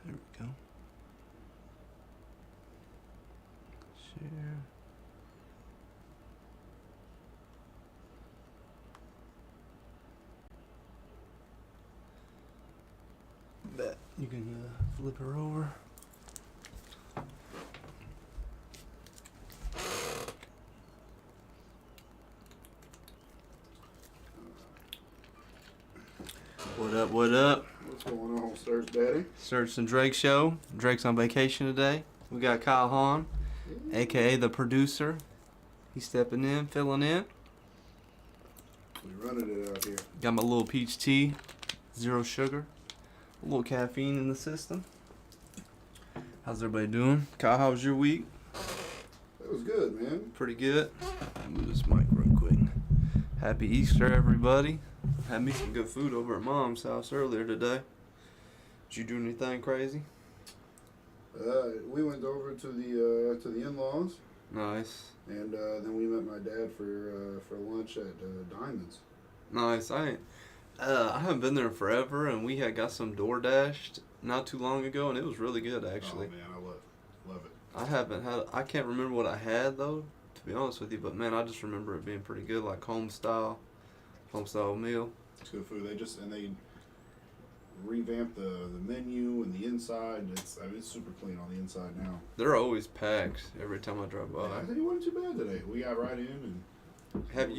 There we go. Share. Bet you can flip her over. What up, what up? What's going on, Stirts, Daddy? Stirts and Drake show. Drake's on vacation today. We got Kyle Hahn, a.k.a. the producer. He's stepping in, filling in. We running it out here. Got my little peach tea, 0 sugar. A little caffeine in the system. How's everybody doing? Kyle, how was your week? It was good, man. Pretty good. Let me move this mic real quick. Happy Easter, everybody. Had me some good food over at Mom's house earlier today. Did you do anything crazy? We went over to the in-laws. Nice. And then we met my dad for lunch at Diamonds. Nice. I haven't been there forever, and we had got some DoorDashed not too long ago, and it was really good actually. Oh man, I love it. I can't remember what I had though, to be honest with you, but man, I just remember it being pretty good, like home style meal. It's good food. They revamped the menu and the inside. It's super clean on the inside now. They're always packed every time I drive by. Yeah, I think it wasn't too bad today. We got right in and. Have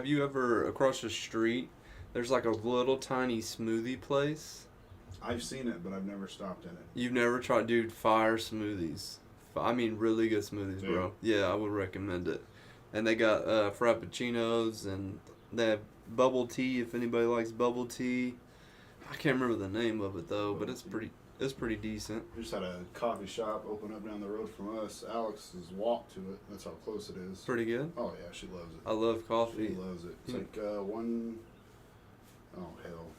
you ever across the street? There's like a little tiny smoothie place. I've seen it, but I've never stopped in it. You've never tried, dude? Fire smoothies. I mean, really good smoothies, Yeah. bro. Yeah, I would recommend it. And they got frappuccinos, and they have bubble tea. If anybody likes bubble tea, I can't remember the name of it though, but it's pretty decent. We just had a coffee shop open up down the road from us. Alex has walked to it. That's how close it is. Pretty good. Oh yeah, she loves it. I love coffee. She loves it. It's like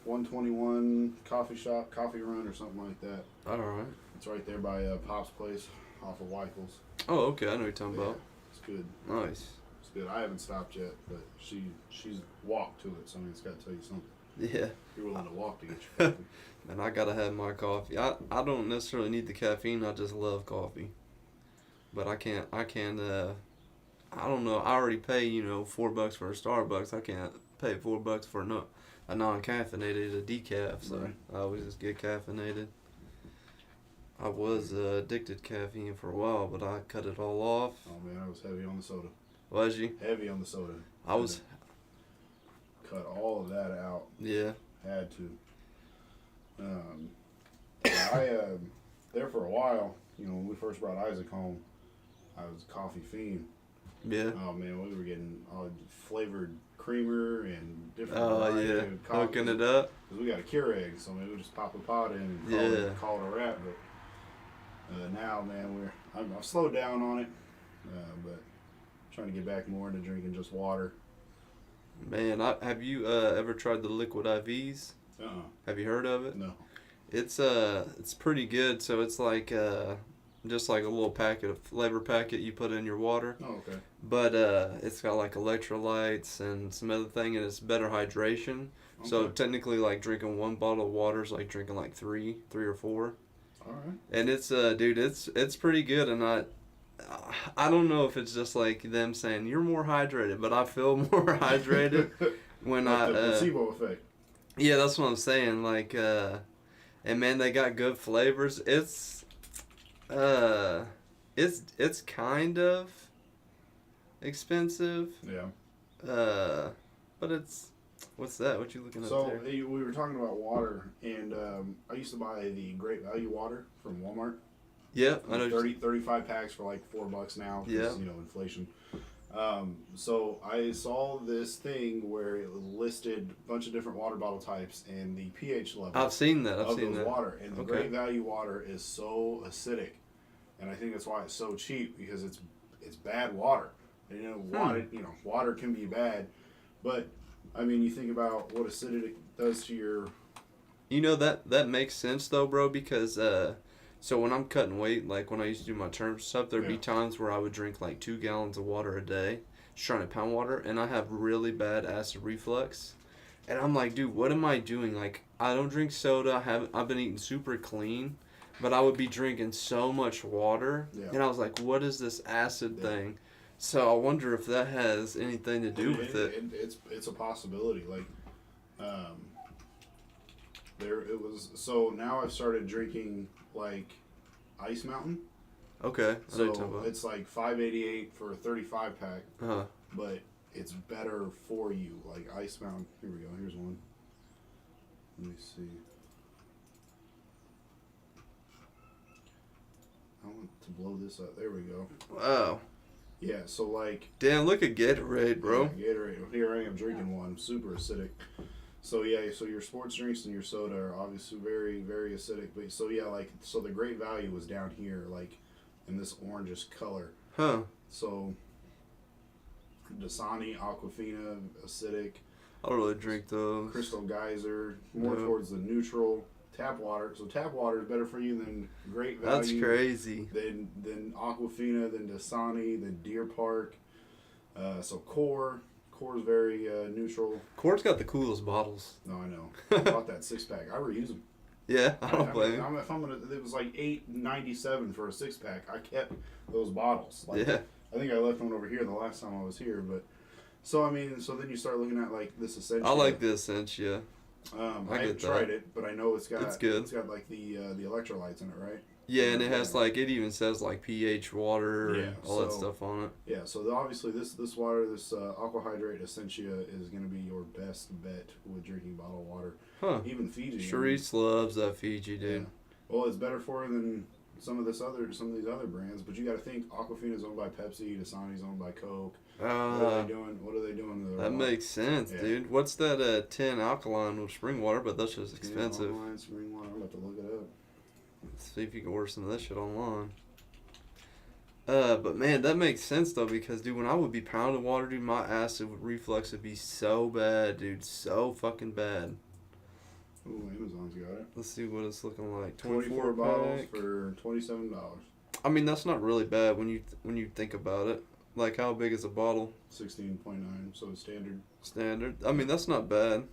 121 coffee shop, coffee run or something like that. All right. It's right there by Pop's place off of Weichels. Oh, okay. I know what you're talking about. It's good. Nice. It's good. I haven't stopped yet, but she's walked to it, so I mean, it's got to tell you something. Yeah. You're willing to walk to get your coffee. And I gotta have my coffee. I don't necessarily need the caffeine. I just love coffee. But I don't know. I already pay, $4 for a Starbucks. I can't pay $4 for a non-caffeinated, a decaf. So Right. I always just get caffeinated. I was addicted to caffeine for a while, but I cut it all off. Oh man, I was heavy on the soda. Was you? Heavy on the soda. I was. Cut all of that out. Yeah. Had to. There for a while, when we first brought Isaac home, I was a coffee fiend. Yeah. Oh man, we were getting all flavored creamer and different. Oh yeah. Hooking it up. Cause we got a Keurig, so we just pop a pot in and call it a wrap. But now, man, I've slowed down on it, but trying to get back more into drinking just water. Man, have you ever tried the liquid IVs? Have you heard of it? No. It's pretty good. So it's like just like a little flavor packet you put in your water. Oh, okay. But it's got like electrolytes and some other thing, and it's better hydration. Okay. So technically, like drinking one bottle of water is like drinking like three or four. All right. And it's dude, it's pretty good, and I don't know if it's just like them saying you're more hydrated, but I feel more hydrated when like the placebo effect. Yeah, that's what I'm saying. Like, and man, they got good flavors. It's kind of expensive. Yeah. But what's that? What you looking at So there? we were talking about water, and I used to buy the Great Value water from Walmart. Yeah, I know. 35 packs for like $4 now. Yeah. Inflation. So I saw this thing where it listed a bunch of different water bottle types and the pH level. I've seen that. of those water, and the Okay. Great Value water is so acidic, and I think that's why it's so cheap, because it's bad water. And, water can be bad, but I mean, you think about what acidity does to your. That makes sense though, bro, because so when I'm cutting weight, like when I used to do my term stuff, there'd be times where I would drink like 2 gallons of water a day, just trying to pound water, and I have really bad acid reflux. And I'm like, dude, what am I doing? Like, I don't drink soda. I've been eating super clean, but I would be drinking so much water. Yeah. And I was like, what is this acid Yeah. thing? So I wonder if that has anything to do with it. It's a possibility. Like, there it was. So now I've started drinking like Ice Mountain. Okay. So it's like $5.88 for a 35 pack, Uh-huh. but it's better for you. Like Ice Mountain. Here we go. Here's one. Let me see. I want to blow this up. There we go. Wow. Yeah. So like. Damn, look at Gatorade, bro. Yeah, Gatorade. Here I am drinking one. Super acidic. So yeah, so your sports drinks and your soda are obviously very, very acidic. But so yeah, like so the great value was down here, like in this orangish color. Huh. So Dasani, Aquafina, acidic. I don't really drink those. Crystal Geyser, more No. towards the neutral. Tap water. So tap water is better for you than great value. That's crazy. Then Aquafina, then Dasani, then Deer Park. So Core. Core's very neutral. Core's got the coolest bottles. No, I know. I bought that 6-pack. I reuse them. Yeah, I don't blame you. If I'm gonna, it was like $8.97 for a 6-pack. I kept those bottles. Like, Yeah. I think I left one over here the last time I was here, but so I mean, so then you start looking at like this Essentia. I like the Essentia. I I haven't get tried that. it, but I know it's got It's good. It's got like the electrolytes in it, right? Yeah, and it has like, it even says like pH water Yeah, and all that so- stuff on it. Yeah. So obviously this water, this Aqua Hydrate Essentia is going to be your best bet with drinking bottled water. Huh. Even Fiji. Sharice loves that Fiji, Yeah. dude. Well, it's better for her than some of these other brands, but you got to think Aquafina's owned by Pepsi, Dasani's owned by Coke. What are they doing? What are they doing to their That water? makes sense, Yeah. dude. What's that 10 alkaline with spring water? But that's just expensive. Online spring water. I'm about to look it up. Let's see if you can order some of that shit online. But man, that makes sense though, because dude, when I would be pounding water, dude, my acid reflux would be so bad, dude, so fucking bad. Ooh, Amazon's got it. Let's see what it's looking like. 24 24 bottles pack. for $27. I mean, that's not really bad when you think about it. Like, how big is a bottle? 16.9, so it's standard. Standard. I mean, that's not bad.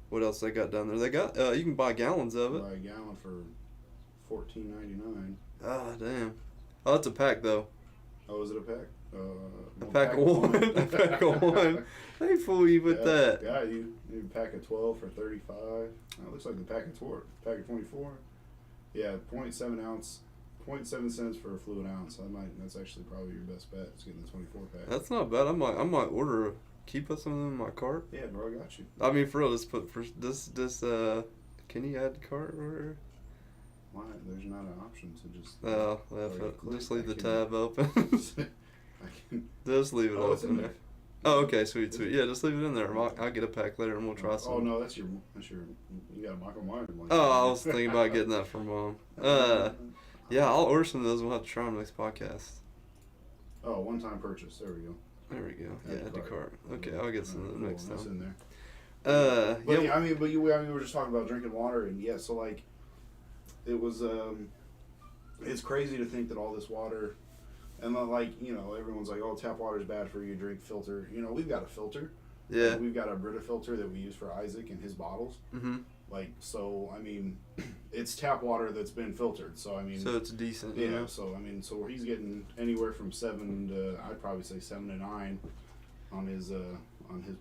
What else they got down there? They got you can buy gallons of it. Buy a gallon for $14.99. Ah, damn. Oh, that's a pack though. Oh, is it a pack? A pack of one. A pack of one. They fool you with that. Yeah, you need a pack of 12 for $35. That looks like the pack of 24. Yeah, 0.7 ounce, 0.7 cents for a fluid ounce. That's actually probably your best bet. Is getting the 24 pack. That's not bad. I might order. Can you put some of them in my cart? Yeah, bro, I got you. I mean, for real, just put for this. Can you add cart or? Why? There's not an option to just. Just leave the tab open. I can. Just leave it Oh, it's in open. there. Oh, okay, sweet. Yeah, just leave it in there. I'll get a pack later and we'll try some. Oh no, that's your. You got a Michael Myers one. Oh, I was thinking about getting that from Mom. Yeah, I'll order some of those. We'll have to try them next podcast. Oh, one-time purchase. There we go. There we go. Add Yeah, to add to cart. cart. Okay, I'll get some of them next That's time. in there. Yeah. Yeah, I mean, we were just talking about drinking water, and yeah, so like, it was, it's crazy to think that all this water, and then, like, you know, everyone's like, oh, tap water is bad for you, drink filter. You know, we've got a filter. Yeah. We've got a Brita filter that we use for Isaac and his bottles. Mm-hmm. Like, so, I mean, it's tap water that's been filtered. So, I mean. So it's decent. Yeah, You know? so, I mean, so he's getting anywhere from 7 to, I'd probably say 7 to 9 on his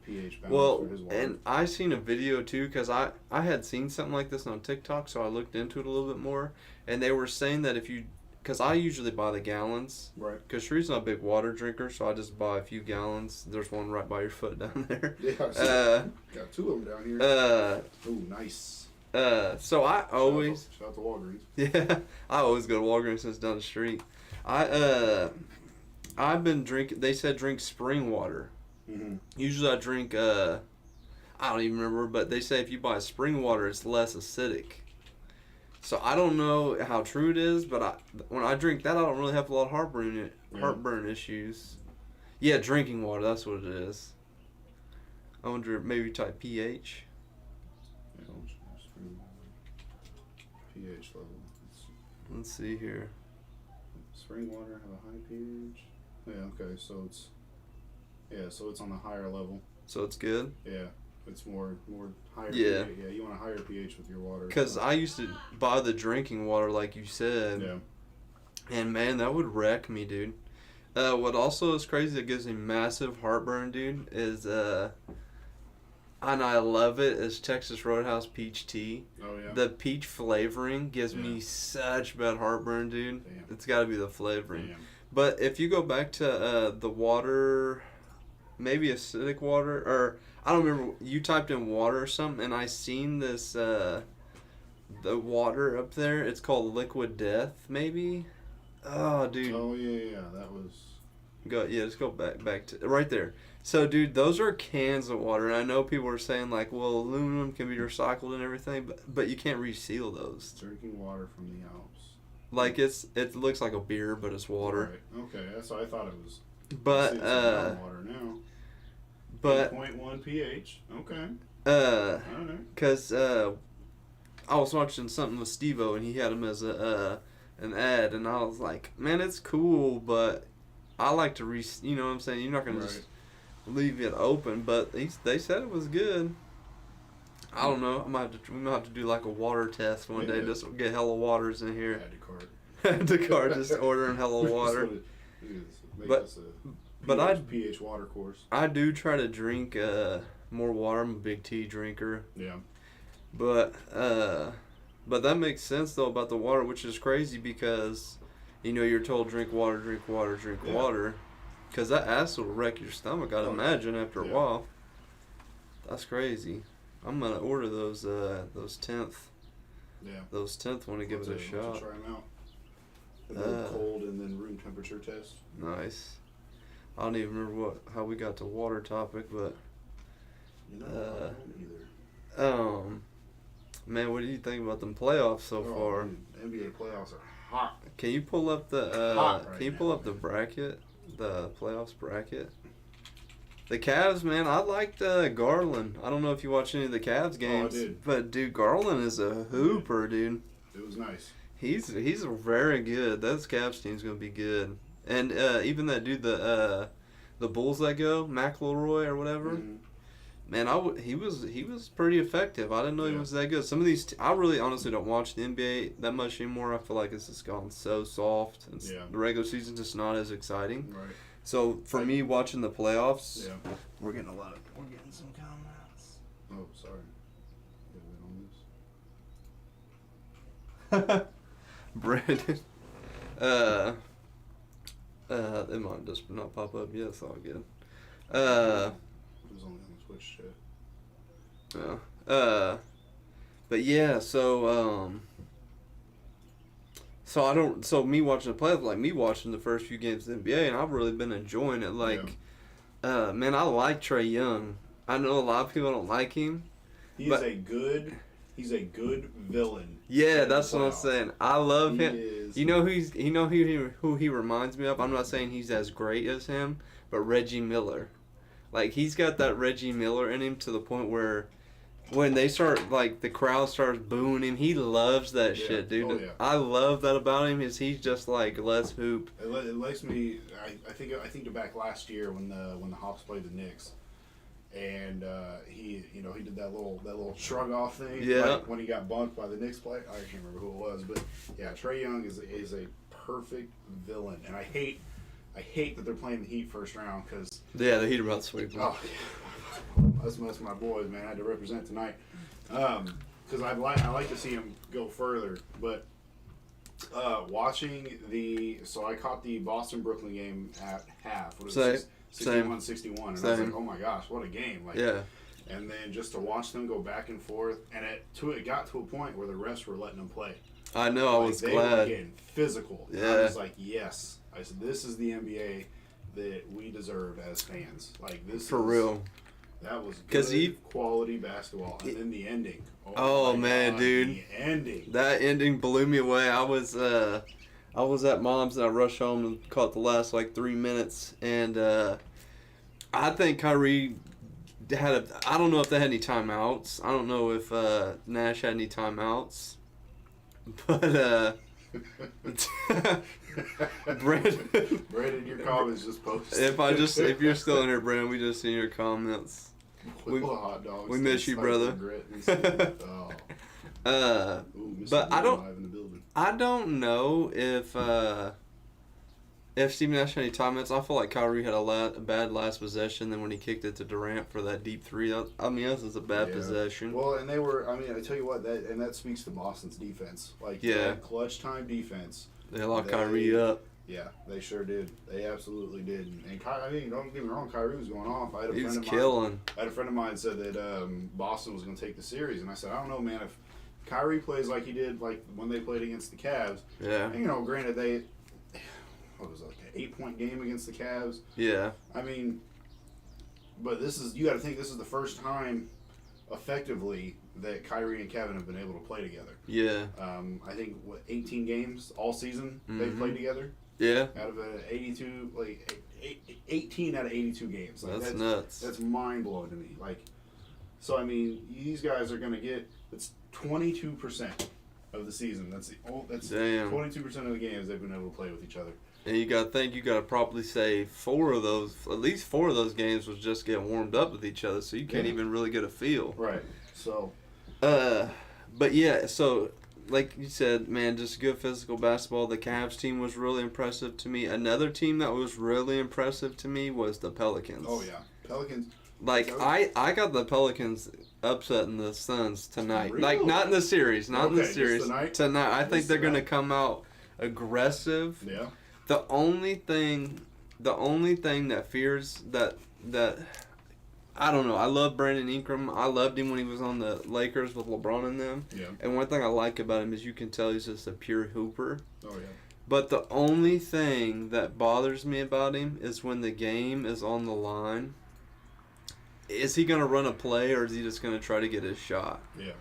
pH balance Well, for his water. and I seen a video too, because I had seen something like this on TikTok, so I looked into it a little bit more, and they were saying that if you, because I usually buy the gallons, Right. because Shree's not a big water drinker, so I just buy a few gallons. There's one right by your foot down there. Yeah, got 2 of them down here. Ooh, nice. So I always, Shout out to Walgreens. yeah, I always go to Walgreens since down the street. I've been drinking, they said drink spring water. Mm-hmm. Usually I drink, I don't even remember, but they say if you buy spring water, it's less acidic. So I don't know how true it is, but when I drink that, I don't really have a lot of heartburn issues. Yeah, drinking water, that's what it is. I wonder, maybe type pH. Yeah, pH level. Let's see here. Spring water have a high pH. Yeah, okay, so it's on the higher level. So it's good? Yeah, It's more higher. Yeah. pH. Yeah, you want a higher pH with your water. Because I used to buy the drinking water, like you said. Yeah. And man, that would wreck me, dude. What also is crazy that gives me massive heartburn, dude, is and I love it, is Texas Roadhouse peach tea. Oh yeah. The peach flavoring gives me such bad heartburn, dude. Damn. It's got to be the flavoring. Damn. But if you go back to the water, maybe acidic water, or I don't remember, you typed in water or something, and I seen this, the water up there, it's called Liquid Death, maybe? Oh, dude. Oh yeah. That was. Let's go back to right there. So, dude, those are cans of water, and I know people are saying like, well, aluminum can be recycled and everything, but you can't reseal those. Drinking water from the Alps. Like it looks like a beer, but it's water. Right. Okay, that's what I thought it was. But water now. But 8.1 pH. Okay. All right. Cause I was watching something with Steve-O, and he had him as an ad, and I was like, man, it's cool, but I like to you know what I'm saying? You're not gonna just leave it open, but they said it was good. I don't know. We might have to do like a water test one day. Just get hella waters in here. Add to cart. The cart, just ordering hella water. But I pH water course. I do try to drink more water. I'm a big tea drinker. Yeah. But that makes sense though about the water, which is crazy because, you know, you're told drink water, drink water, drink water, because that acid will wreck your stomach. I'd imagine after a while. That's crazy. I'm gonna order those 10th. Yeah. Those 10th one to give it a shot. Try them out. The cold and then room temperature test. Nice. I don't even remember how we got to water topic, but. I don't either. Man, what do you think about them playoffs so far? Dude, NBA playoffs are hot. Can you pull up the the bracket, the playoffs bracket? The Cavs, man, I liked Garland. I don't know if you watch any of the Cavs games, but dude, Garland is a hooper, dude. It was nice. He's very good. That Cavs team's gonna be good, and even that dude, the Bulls that go, McElroy or whatever. Mm-hmm. Man, he was pretty effective. I didn't know he was that good. Some of these, I really honestly don't watch the NBA that much anymore. I feel like it's just gone so soft. And the regular season's just not as exciting. Right. So for me, watching the playoffs, we're getting some comments. Oh, sorry. Brandan. It might just not pop up yet. It's all good. It was only on the Twitch chat. But yeah, so me watching the playoffs, like me watching the first few games of the NBA, and I've really been enjoying it. Like, man, I like Trae Young. I know a lot of people don't like him. He's a good villain. Yeah, that's what I'm saying. I love him. You know who he reminds me of? I'm not saying he's as great as him, but Reggie Miller. Like, he's got that Reggie Miller in him to the point where when they start, like, the crowd starts booing him, he loves that shit, dude. Oh, yeah. I love that about him, is he's just like, let's hoop. It likes me, I think back last year when the Hawks played the Knicks, and he did that little shrug off thing, like when he got bumped by the Knicks player. I can't remember who it was, but yeah, Trae Young is a perfect villain, and I hate that they're playing the Heat first round because the Heat are about to sweep them. Oh, that's my boys, man. I had to represent tonight because I like to see them go further. But watching so I caught the Boston Brooklyn game at half. What is it? 61-61, and I was like, oh my gosh, what a game! Like, and then just to watch them go back and forth, and it got to a point where the refs were letting them play. I know. Like, I was glad. They were getting physical. Yeah. I was like, yes. I said, this is the NBA that we deserve as fans. Like, this for real. That was good quality basketball. And then the ending. Oh man, dude. The ending. That ending blew me away. I was at mom's and I rushed home and caught the last 3 minutes, and I think Kyrie I don't know if they had any timeouts. I don't know if Nash had any timeouts. But Brandon, your comments just posted. If you're still in here, Brandon, we just seen your comments. With the hot dogs. We miss you, brother. But I don't know if Steve Nash had any time minutes. I feel like Kyrie had a bad last possession. Then when he kicked it to Durant for that deep three, that was a bad possession. Well, and they were. I mean, I tell you what, that speaks to Boston's defense. Like that clutch time defense. They locked Kyrie up. Yeah, they sure did. They absolutely did. And I mean, don't get me wrong, Kyrie was going off. I had a friend of mine said that Boston was going to take the series, and I said, I don't know, man. If Kyrie plays like he did, like when they played against the Cavs, and, granted what was it, like an 8-point game against the Cavs? Yeah. I mean, but you got to think this is the first time, effectively, that Kyrie and Kevin have been able to play together. Yeah. I think 18 games all season they've played together. Yeah. Out of 82, 18 out of 82 games. Like, that's nuts. That's mind blowing to me. Like, so I mean, these guys are going to get 22% of the season. That's 22% of the games they've been able to play with each other. And you got to probably say at least four of those games was just getting warmed up with each other, so you can't even really get a feel. Right. So. But yeah, so like you said, man, just good physical basketball. The Cavs team was really impressive to me. Another team that was really impressive to me was the Pelicans. Oh yeah, Pelicans. Like I got the Pelicans upsetting the Suns tonight. Really? Like not in the series, in the series. Tonight. I think they're gonna come out aggressive. Yeah. The only thing that fears that I don't know. I love Brandon Ingram. I loved him when he was on the Lakers with LeBron and them. Yeah. And one thing I like about him is you can tell he's just a pure hooper. Oh yeah. But the only thing that bothers me about him is when the game is on the line. Is he going to run a play or is he just going to try to get his shot? Yeah.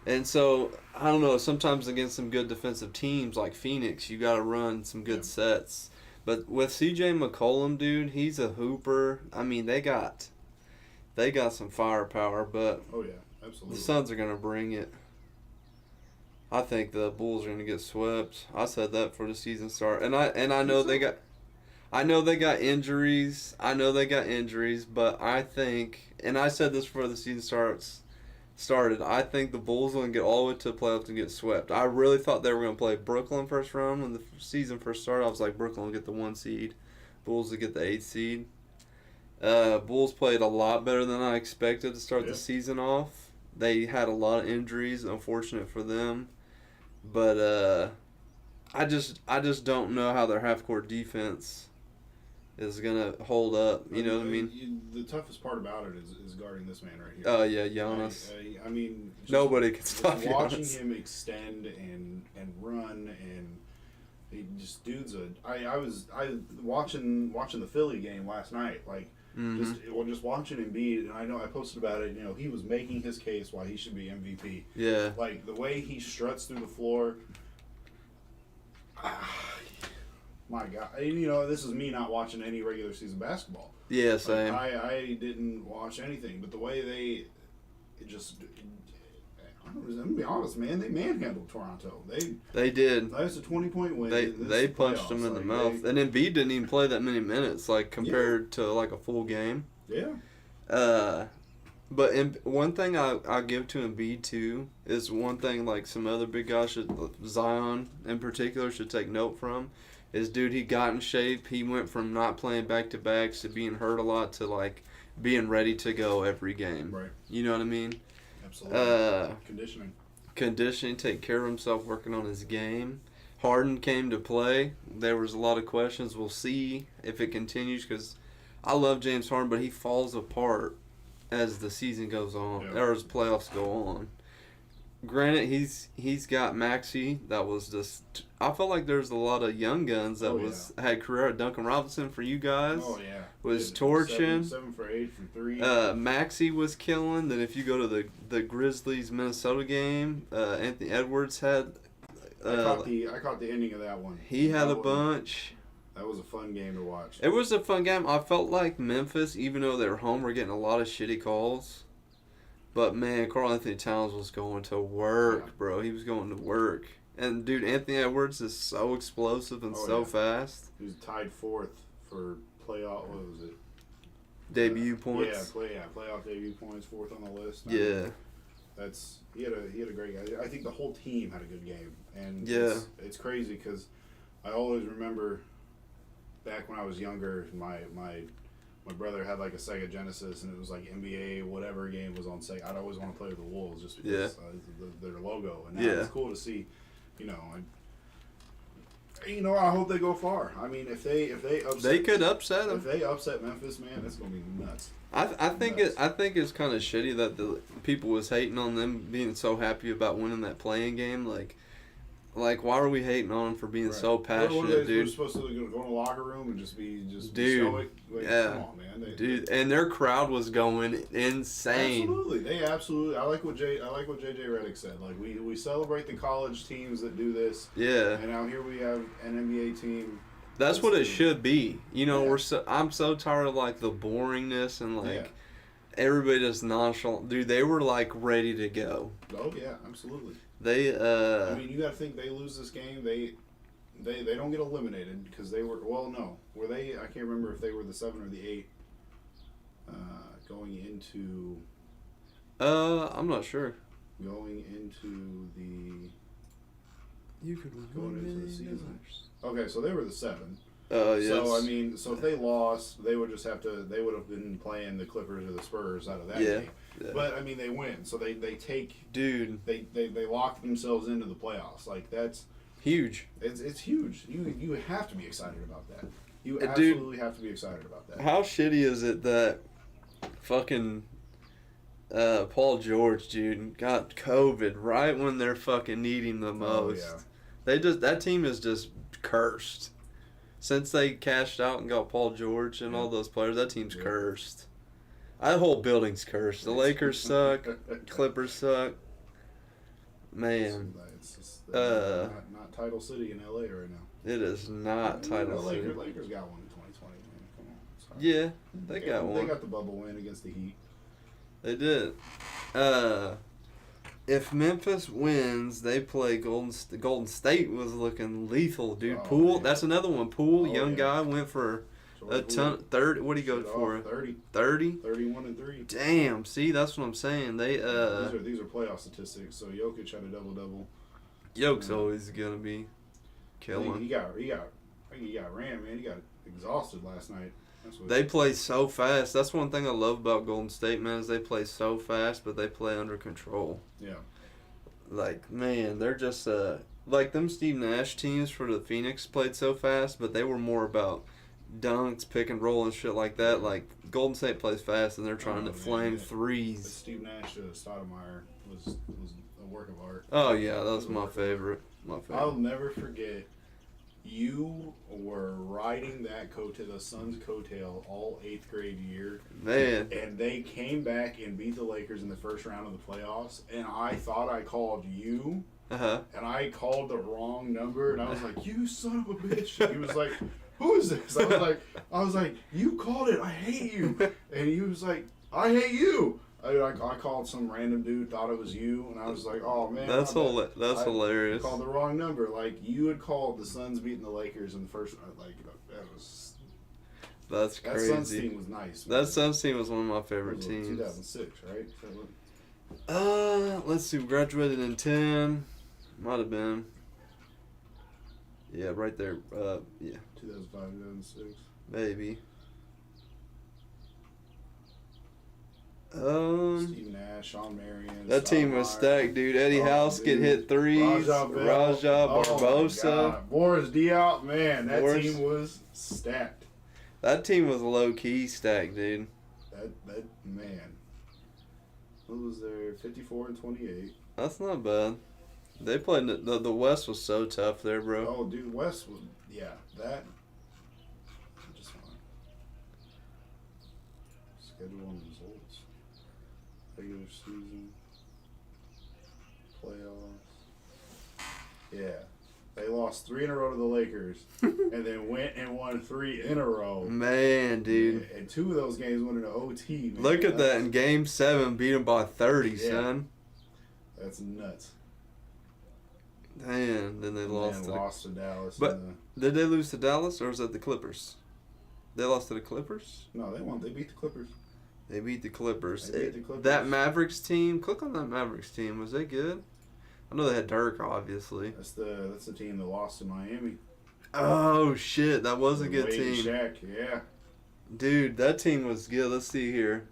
And so, I don't know, sometimes against some good defensive teams like Phoenix, you got to run some good sets. But with CJ McCollum, dude, he's a hooper. I mean, they got some firepower, but oh yeah, absolutely. The Suns are going to bring it. I think the Bulls are going to get swept. I said that for the season start. And I know they got injuries. But I think, and I said this before the season started, I think the Bulls are going to get all the way to the playoffs and get swept. I really thought they were going to play Brooklyn first round when the season first started. I was like, Brooklyn will get the 1 seed, Bulls will get the 8 seed. Bulls played a lot better than I expected to start the season off. They had a lot of injuries, unfortunate for them. But I just don't know how their half-court defense is going to hold up. You know what I mean? The toughest part about it is guarding this man right here. Oh, yeah, Giannis. I mean, nobody can stop Giannis. Watching him extend and run and he just dude's I was watching the Philly game last night, like just watching Embiid, and I know I posted about it. You know, he was making his case why he should be MVP. Yeah, like the way he struts through the floor. My God, you know, this is me not watching any regular season basketball. Yeah, same. I didn't watch anything, but the way I'm gonna be honest, man. They manhandled Toronto. They did. That was a 20-point win. They punched them in the mouth, and Embiid didn't even play that many minutes, like compared to like a full game. Yeah. But one thing I give to Embiid too is one thing like some other big guys Zion in particular should take note from is, dude, he got in shape. He went from not playing back-to-backs to being hurt a lot to like being ready to go every game. Right. You know what I mean? Absolutely. Conditioning, take care of himself, working on his game. Harden came to play. There was a lot of questions. We'll see if it continues because I love James Harden, but he falls apart as the season goes on, or as playoffs go on. Granted, he's got Maxey. That was just. I felt like there's a lot of young guns that had career at Duncan Robinson for you guys. Oh yeah, was torching. 7 for 8 from 3. Maxey was killing. Then if you go to the Grizzlies Minnesota game, Anthony Edwards had. I caught the ending of that one. He had a bunch. That was a fun game to watch. It was a fun game. I felt like Memphis, even though they were home, were getting a lot of shitty calls. But, man, Karl Anthony Towns was going to work, bro. He was going to work. And, dude, Anthony Edwards is so explosive and fast. He was tied 4th for playoff, what was it? debut points. Playoff debut points, 4th on the list. Yeah. He had a great guy. I think the whole team had a good game, and it's crazy because I always remember back when I was younger, my brother had like a Sega Genesis, and it was like NBA whatever game was on Sega. I'd always want to play with the Wolves just because their logo, and now it's cool to see, you know. I hope they go far. I mean, if they upset, they could upset them. If they upset Memphis, man, that's gonna be nuts. I think it's kind of shitty that the people was hating on them being so happy about winning that playing game. Like why are we hating on them for being so passionate, what are they dude? supposed to go in the locker room and just be dude, stoic? yeah, come on, man, and their crowd was going insane. Absolutely. I like what JJ Redick said. Like we celebrate the college teams that do this. Yeah. And now here we have an NBA team. That's what it should be. You know, I'm so tired of like the boringness and like everybody just nonchalant. Dude, they were like ready to go. Oh yeah, absolutely. They I mean, you got to think they lose this game, they don't get eliminated because they were were they? I can't remember if they were the 7 or the 8 going into. I'm not sure. Going into the. You could going into the season. Okay, so they were the 7. Yes. So I mean, if they lost, they would just have to. They would have been playing the Clippers or the Spurs out of that game. Yeah. But I mean, they win, so they take. Dude. They lock themselves into the playoffs. Like that's huge. It's huge. You have to be excited about that. You absolutely have to be excited about that. How shitty is it that fucking Paul George, dude, got COVID right when they're fucking needing the most? Oh, yeah. That team is just cursed. Since they cashed out and got Paul George and all those players, that team's cursed. That whole building's cursed. The Lakers suck. Clippers suck. Man. It's just, not Title City in LA right now. It is not Title City. Lakers got one in 2020, man. Come on. Yeah, they got one. They got the bubble win against the Heat. They did. If Memphis wins, they play Golden State was looking lethal, dude. Poole, that's another one. Poole, young guy, went for a ton. 30. What did he go for? 30. 30. 31-3. Damn. See, that's what I'm saying. They these are playoff statistics. So Jokic had a double. Jokic always gonna be killing. He got ran, man. He got exhausted last night. They play so fast. That's one thing I love about Golden State, man, is they play so fast, but they play under control. Yeah. Like, man, they're just, like them Steve Nash teams for the Phoenix played so fast, but they were more about dunks, pick and roll, and shit like that. Like, Golden State plays fast, and they're trying to flame threes. But Steve Nash to Stoudemire was a work of art. Oh, yeah, that was my favorite. I'll never forget. You were riding the Suns' coattail all 8th grade year. Man. And they came back and beat the Lakers in the first round of the playoffs. And I thought I called you. Uh-huh. And I called the wrong number. And I was like, you son of a bitch. And he was like, who is this? I was like, you called it. I hate you. And he was like, I hate you. I called some random dude, thought it was you, and I was like, "Oh man, that's hilarious." I called the wrong number. Like you had called the Suns beating the Lakers in the first. Like that's crazy. That Suns team was nice. Man. That Suns team was one of my favorite teams. 2006, right? Let's see. We graduated in 10. Might have been. Yeah, right there. Yeah. 2005, 2006. Maybe. Steve Nash, Sean Marion. That team was stacked, dude. Eddie House get hit threes. Raja Barbosa. Boris Diaw, man, that team was stacked. That team was low key stacked, dude. That man. What was there? 54-28. That's not bad. They played the West was so tough there, bro. Oh, dude, West was that. Just fine. Schedule and results. Regular season, playoffs. Yeah, they lost 3 in a row to the Lakers, and then went and won 3 in a row. Man, dude. And 2 of those games went into OT. Man. Look at that in Game 7, beat them by 30, son. That's nuts. Damn, then they lost to Dallas. But did they lose to Dallas, or was that the Clippers? They lost to the Clippers? No, they won. They beat the Clippers. They beat the Clippers. They beat the Clippers. That Mavericks team, click on that Mavericks team. Was they good? I know they had Dirk, obviously. That's the team that lost to Miami. Oh, shit. That was a good Wade and team. Shaq, yeah. Dude, that team was good. Let's see here.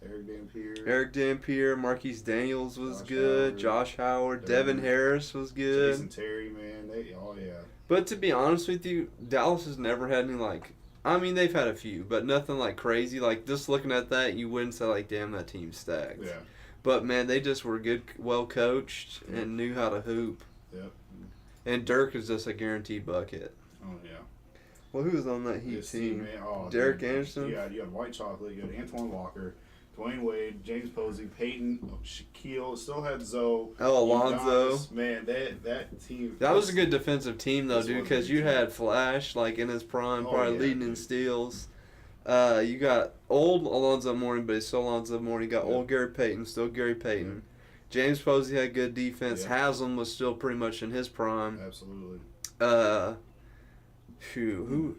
Eric Dampier, Marquise Daniels was Josh good. Howard. Josh Howard. Devin Harris was good. Jason Terry, man. Yeah. But to be honest with you, Dallas has never had any, like... I mean, they've had a few, but nothing, like, crazy. Like, just looking at that, you wouldn't say, like, damn, that team's stacked. Yeah. But, man, they just were good, well-coached, and knew how to hoop. Yep. And Dirk is just a guaranteed bucket. Oh, yeah. Well, who was on that Heat This team? man, oh, Derek dude, Anderson? Yeah, you had White Chocolate, you had Antoine Walker, Dwayne Wade, James Posey, Peyton, Shaquille, still had Zoe. Oh, Alonzo. Udonis. Man, that team. That was a good defensive team, though, This dude, was a because good you team. had Flash, like, in his prime, Oh, probably yeah, leading in dude. steals. You got old Alonzo Mourning, but he's still Alonzo Mourning. You got Yeah. old Gary Payton, still Gary Payton. James Posey had good defense. Yeah. Haslam was still pretty much in his prime. Absolutely. Who?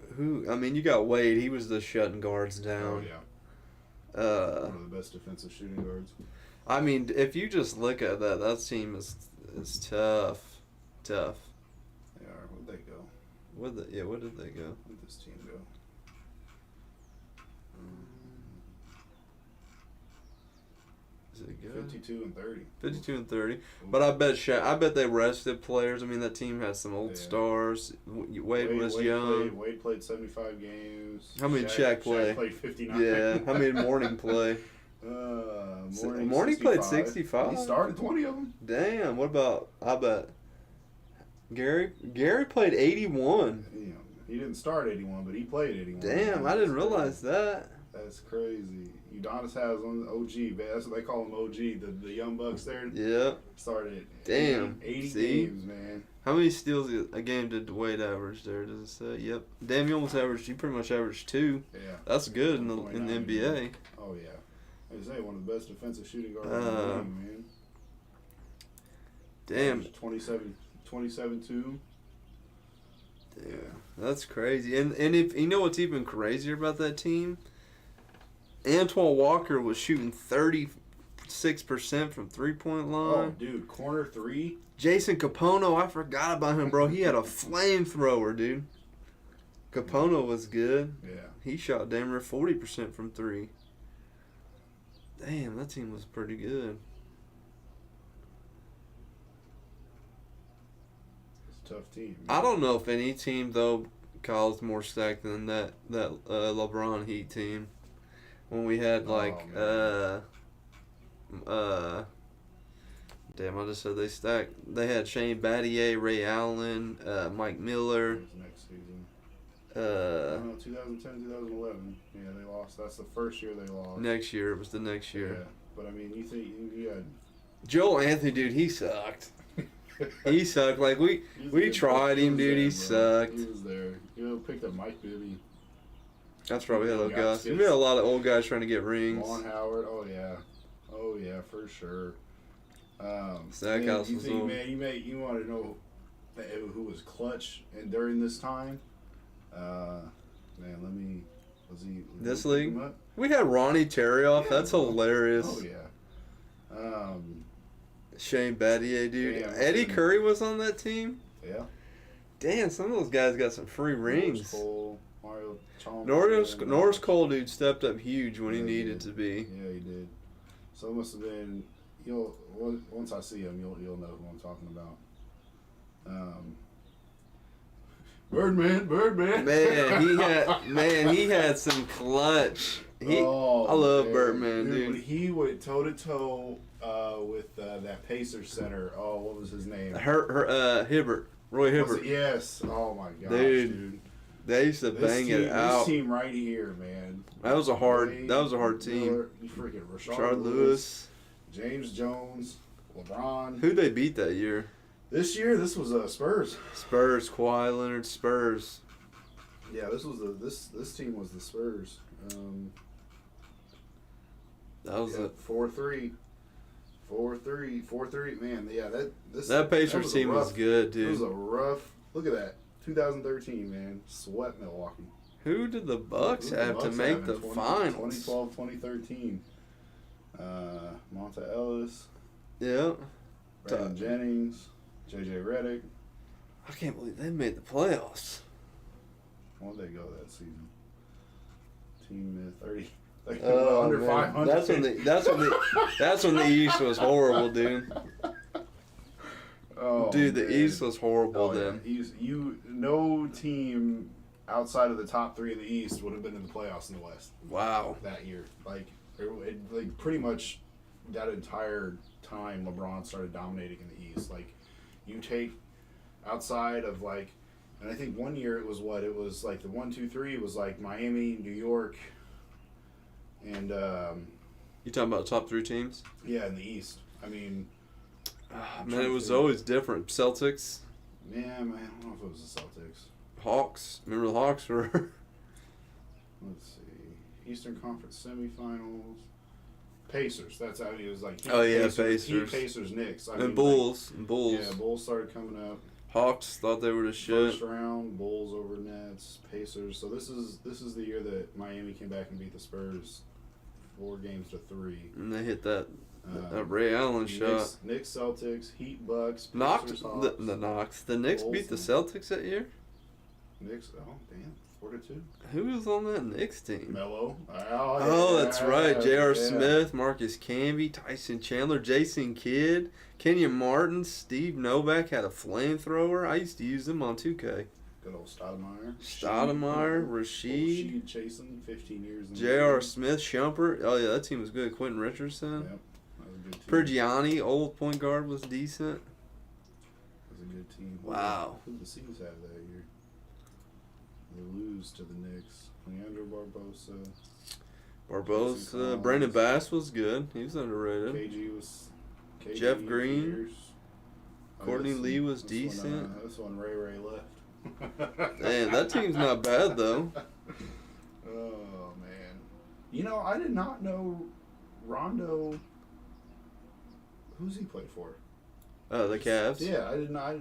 I mean, you got Wade. He was the shutting guards Oh, down. yeah. One of the best defensive shooting guards. I mean, if you just look at that team is tough. Tough. They are. Where'd they go? Where did they go? Where'd this team go? Is it good? 52 and 30. 52 and 30. But I bet they rested players. I mean, that team had some old Yeah. stars. Wade was young. Wade played 75 games. How many Shaq play? Shaq played 59. Yeah. How many Mourning play? Mourning played 65? He started 20 of them. Damn. What about? I bet Gary. Gary played 81. You know, he didn't start 81, but he played 81. Damn, I didn't realize that. That's crazy. Udonis has on OG, man. That's what they call him, OG. The young bucks there Yeah. started. Damn. 80 See? games, man. How many steals a game did Wade average there? Does it say? Yep. Damn, you almost averaged. You pretty much averaged 2. Yeah. That's good in the NBA. Oh yeah. I say one of the best defensive shooting guards in the league, man. Damn. 27-2. Yeah, that's crazy. And if you know what's even crazier about that team, Antoine Walker was shooting 36% from 3-point Oh, line. dude, corner 3. Jason Capono, I forgot about him, bro. He had a flamethrower, dude. Capono was good. Yeah. He shot damn near 40% from 3. Damn, that team was pretty good. It's a tough team. I don't know if any team though, Kyle's more stacked than that LeBron Heat team. When we had like damn, I just said they stacked. They had Shane Battier, Ray Allen, Mike Miller. It was next season. 2010, 2011. Yeah, they lost. That's the first year they lost. Next year, it was the next year. Yeah, but I mean, you think you had. Joel Anthony, dude, he sucked. He sucked. Like we tried him, dude. He sucked. He was there. You picked up Mike Bibby. That's right. We had those guys. We had a lot of old guys trying to get rings. Vaughn Howard. Oh yeah, for sure. Stackhouse you was think, on. man, you want to know who was clutch and during this time? Man, This league? We had Ronnie Terrioff. Yeah, That's bro. hilarious. Oh yeah. Shane Battier, dude. Yeah, Eddie Curry was on that team. Yeah. Damn, some of those guys got some free rings. Cole, Mario Chalmers. Norris Cole, dude, stepped up huge when he Yeah, he needed did. to be. Yeah, he did. So it must have been. Once I see him, you'll know who I'm talking about. Birdman. He had some clutch. I love Birdman, dude. When he went toe to toe with that Pacers center. Oh, what was his name? Hibbert. Roy Hibbert. Yes. Oh my gosh, Dude. dude. They used to bang it out. This team right here, man. That was a hard team. Miller, freaking Rashard Lewis. James Jones, LeBron. Who'd they beat that year? This year, this was Spurs. Spurs. Kawhi Leonard. Spurs. Yeah, this team was the Spurs. That was it. 4-3. 4-3. Man, yeah, that Pacers team was good, dude. It was a rough. Look at that. 2013, man. Sweat Milwaukee. Who did the Bucks Who did have to Bucks make have the in finals? 2012, 2013. Monta Ellis, Yeah. Brandon Jennings, J.J. Redick. I can't believe they made the playoffs. Where'd they go that season? Team 30. Oh, under man. 500. That's when the East was horrible, dude. Oh, Dude, the man. East was horrible Oh, then. yeah. No team outside of the top three in the East would have been in the playoffs in the West Wow. that year. Like pretty much that entire time LeBron started dominating in the East. Like, you take outside of like, and I think one year it was like the 1, 2, 3 was like Miami, New York, and You talking about top 3 teams? yeah, in the East. I mean, Man, it was always different. Celtics, man, I don't know if it was the Celtics. Hawks. Remember the Hawks were? Let's see, Eastern Conference semifinals. Pacers. That's how it was like. Oh, yeah, Heat, Pacers. Knicks. And Bulls. Yeah, Bulls started coming up. Hawks thought they were the shit. First round, Bulls over Nets, Pacers. So this is the year that Miami came back and beat the Spurs 4-3. And they hit that Ray Allen shot. Knicks, Celtics, Heat, Bucks, Knocked Pacers, Hawks. the Knox. The Knicks Bulls beat the and- Celtics that year? Knicks. Oh damn, 4-2. Who was on that Knicks team? Melo. Oh, that's right. J.R. Yeah. Smith, Marcus Camby, Tyson Chandler, Jason Kidd, Kenyon Martin, Steve Novak had a flamethrower. I used to use them on 2K. Good old Stoudemire. Stoudemire, Rasheed, Rasheed Chasen, 15 years. In the J.R. league. Smith, Shumpert. Oh, yeah, that team was good. Quentin Richardson. Yep, that was a good team. Pergiani, old point guard, was decent. That was a good team. Wow. Who did the Seas have that year? They lose to the Knicks. Leandro Barbosa. Barbosa. Brandon Bass was good. He was underrated. KG was. KG Jeff for Green. years. Courtney this- Lee was this one, decent. this one Ray left. Man, that team's not bad, though. Oh man, I did not know Rondo. Who's he played for? The Cavs. Yeah, I didn't. I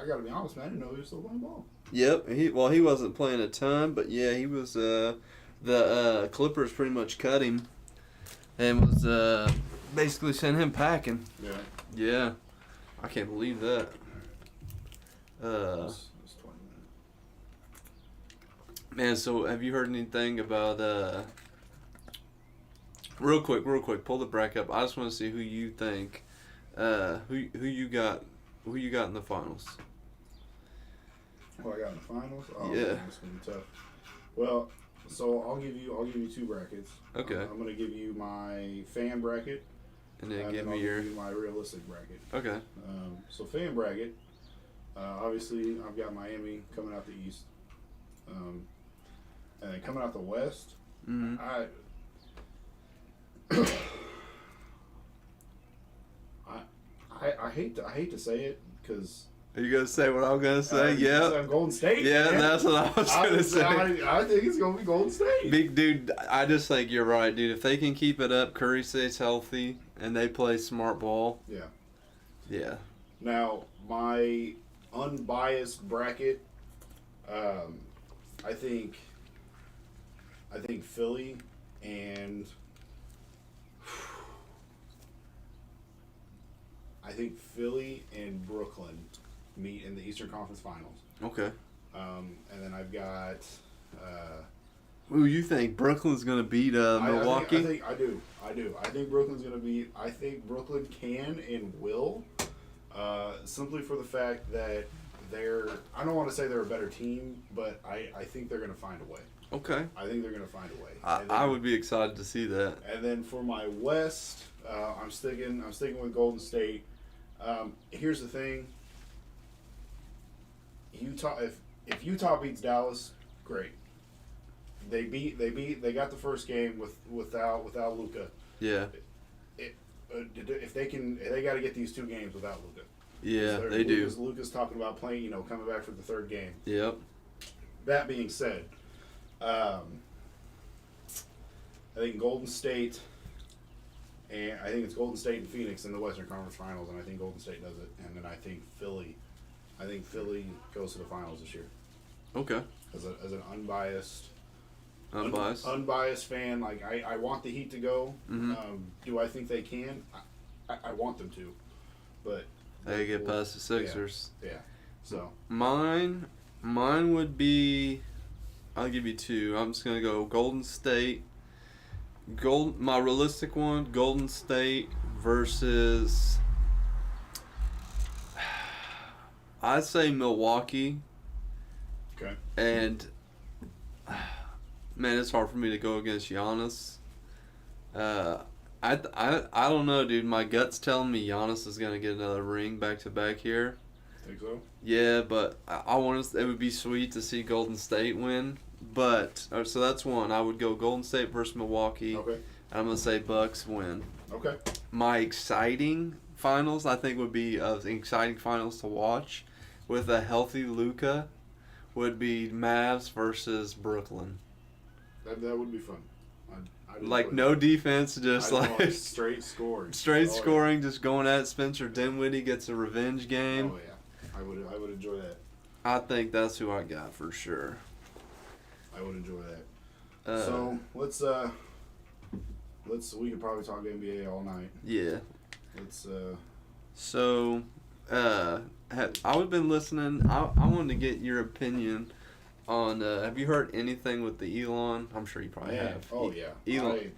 gotta be honest, man. I didn't know he was still playing ball. Yep. He wasn't playing a ton, but yeah, he was. The Clippers pretty much cut him, and was basically sent him packing. Yeah. Yeah, I can't believe that. It was 20 minutes. Man, so have you heard anything about real quick, pull the bracket up. I just want to see who you think who you got in the finals. Who I got in the finals? Oh, Yeah. man, it's gonna be tough. Well, so I'll give you 2 brackets. Okay. I'm gonna give you my fan bracket, And then and give then me I'll your give you my realistic bracket. Okay. So fan bracket, obviously I've got Miami coming out the East, and then coming out the West. Mm-hmm. I hate to say it because Are you gonna say what I'm gonna say? Yeah. Golden State. Yeah, man. that's what I was gonna say. I think it's gonna be Golden State. Big dude, I just think you're right, dude. If they can keep it up, Curry stays healthy, and they play smart ball. Yeah. Yeah. Now my unbiased bracket, I think Philly and Brooklyn meet in the Eastern Conference Finals. Okay. And then I've got. Who you think Brooklyn's gonna beat Milwaukee? I do. I think Brooklyn's gonna beat. I think Brooklyn can and will, simply for the fact that they're. I don't want to say they're a better team, but I think they're gonna find a way. Okay. I think they're gonna find a way. I would be excited to see that. And then for my West, I'm sticking with Golden State. Here's the thing. Utah, if Utah beats Dallas, great. They got the first game without Luka. Yeah. If they got to get these 2 games without Luka. Yeah, they do. Luka's talking about playing, coming back for the 3rd game. Yep. That being said, I think Golden State, and I think it's Golden State and Phoenix in the Western Conference Finals, and I think Golden State does it. And then I think Philly goes to the finals this year Okay. as an unbiased. Unbiased. Unbiased fan. Like I want the Heat to go. Mm-hmm. Do I think they can? I want them to, but They get past the Sixers. Yeah. So Mine would be. I'll give you two. I'm just gonna go Golden State. My realistic one: Golden State versus. I'd say Milwaukee. okay. And man, it's hard for me to go against Giannis. I don't know, dude. My gut's telling me Giannis is gonna get another ring back to back here. Think so? Yeah, but I want to. It would be sweet to see Golden State win. But so that's one. I would go Golden State versus Milwaukee. Okay. I'm gonna say Bucks win. Okay. My exciting finals, I think, would be exciting finals to watch with a healthy Luka. Would be Mavs versus Brooklyn. That would be fun. I'd Like enjoy no that. defense, just I'd like want straight scoring. straight Oh, scoring, just going at it. Spencer Dinwiddie gets a revenge Yeah. game. Oh yeah. I would enjoy that. I think that's who I got for sure. I would enjoy that. So we could probably talk NBA all night. Yeah. Let's So, I've been listening. I wanted to get your opinion on. Have you heard anything with the Elon? I'm sure you probably have. Oh yeah. Elon.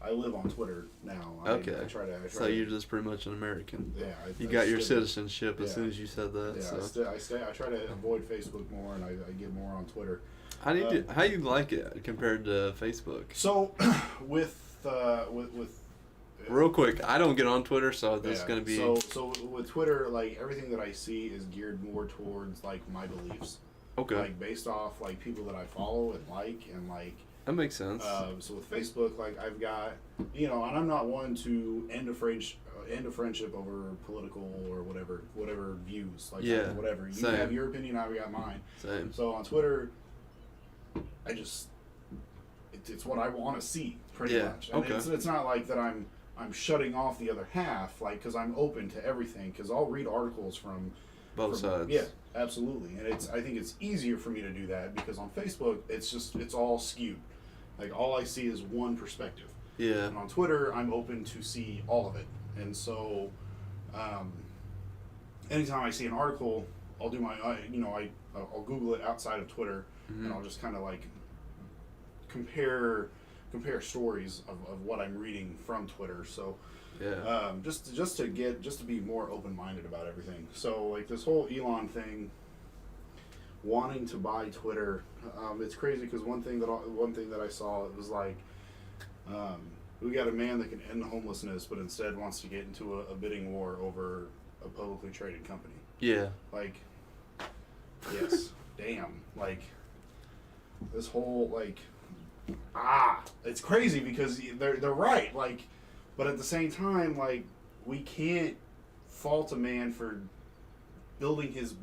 I live on Twitter now. Okay. I try So you're just pretty much an American. Yeah. You got your citizenship as Yeah. soon as you said that. Yeah. So. I try to avoid Facebook more, and I get more on Twitter. How you like it compared to Facebook? So, with Real quick, I don't get on Twitter, so this is gonna be. So with Twitter, like everything that I see is geared more towards like my beliefs. Okay. Like based off like people that I follow and like. That makes sense. So with Facebook, like I've got, and I'm not one to end a friendship over political or whatever views. Like Yeah, whatever. You same. have your opinion, I got mine. Same. So on Twitter, it's what I want to see pretty much. And okay. it's not like that I'm shutting off the other half, like, because I'm open to everything, because I'll read articles from Both sides. Yeah, absolutely. And I think it's easier for me to do that because on Facebook it's all skewed. Like all I see is one perspective. Yeah. And on Twitter I'm open to see all of it. And so anytime I see an article, I'll do I'll Google it outside of Twitter, Mm-hmm. and I'll just kind of like compare stories of what I'm reading from Twitter. So Yeah. just to be more open-minded about everything. So like this whole Elon thing, wanting to buy Twitter, it's crazy because one thing that I saw, it was like, we got a man that can end homelessness, but instead wants to get into a bidding war over a publicly traded company. Yeah. Like, yes, damn, like this whole like. It's crazy because they're right, like, but at the same time, like, we can't fault a man for building his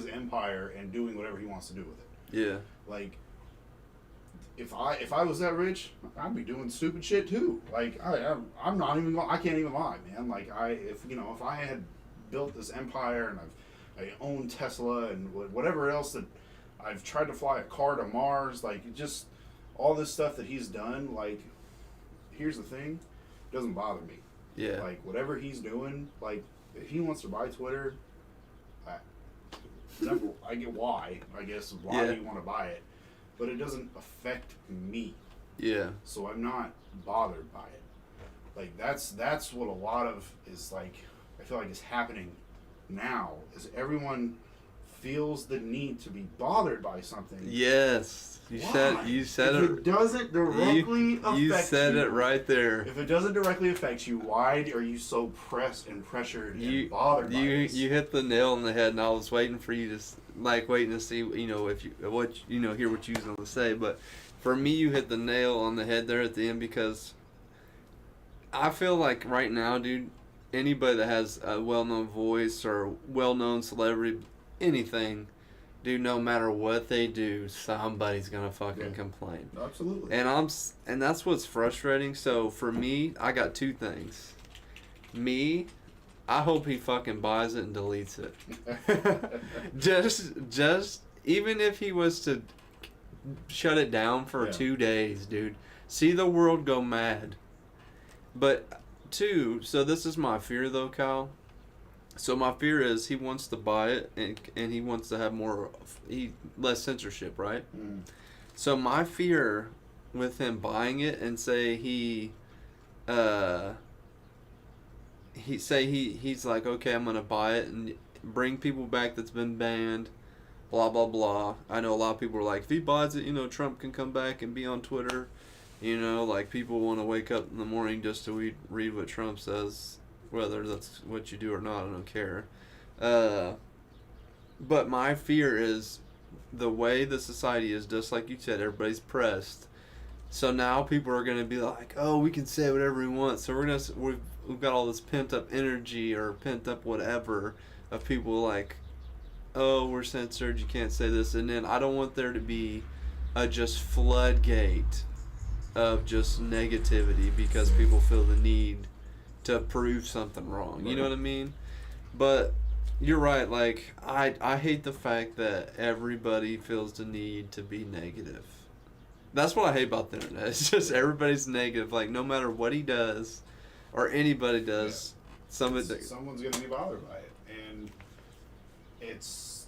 empire and doing whatever he wants to do with it. Yeah. Like, if I was that rich, I'd be doing stupid shit too. Like, I'm not even I can't even lie, man. Like, if I had built this empire and I own Tesla and whatever else that I've tried to fly a car to Mars, like, just all this stuff that he's done, like, here's the thing, it doesn't bother me. Yeah. Like, whatever he's doing, like, if he wants to buy Twitter, I get why, I guess, why you want to buy it, but it doesn't affect me. Yeah. So I'm not bothered by it. Like, that's what a lot of is, like, I feel like is happening now, is everyone feels the need to be bothered by something. Yes. You said if it doesn't directly affect you. You said it right there. If it doesn't directly affect you, why are you so pressed and pressured and bothered by this? You hit the nail on the head, and I was waiting for you to waiting to see if you hear what you was going to say. But for me, you hit the nail on the head there at the end, because I feel like right now, dude, anybody that has a well-known voice or well-known celebrity, anything, dude, no matter what they do, somebody's gonna fucking complain. Absolutely. And that's what's frustrating. So for me, I got two things. Me, I hope he fucking buys it and deletes it. just even if he was to shut it down for Yeah. 2 days, dude. See the world go mad. But so this is my fear though, Kyle. So my fear is he wants to buy it and he wants to have less censorship, right? Mm. So my fear with him buying it and say he's like, okay, I'm gonna buy it and bring people back that's been banned, blah blah blah. I know a lot of people are like, if he buys it, Trump can come back and be on Twitter. Like people want to wake up in the morning just to read what Trump says, whether that's what you do or not. I don't care. But my fear is the way the society is, just like you said, everybody's pressed. So now people are going to be like, oh, we can say whatever we want. So we've got all this pent up energy or pent up whatever of people like, oh, we're censored, you can't say this. And then I don't want there to be a just floodgate of just negativity because people feel the need to prove something wrong. You know what I mean? But you're right. Like, I hate the fact that everybody feels the need to be negative. That's what I hate about the internet. It's just everybody's negative. Like, no matter what he does or anybody does, someone's going to be bothered by it. And it's...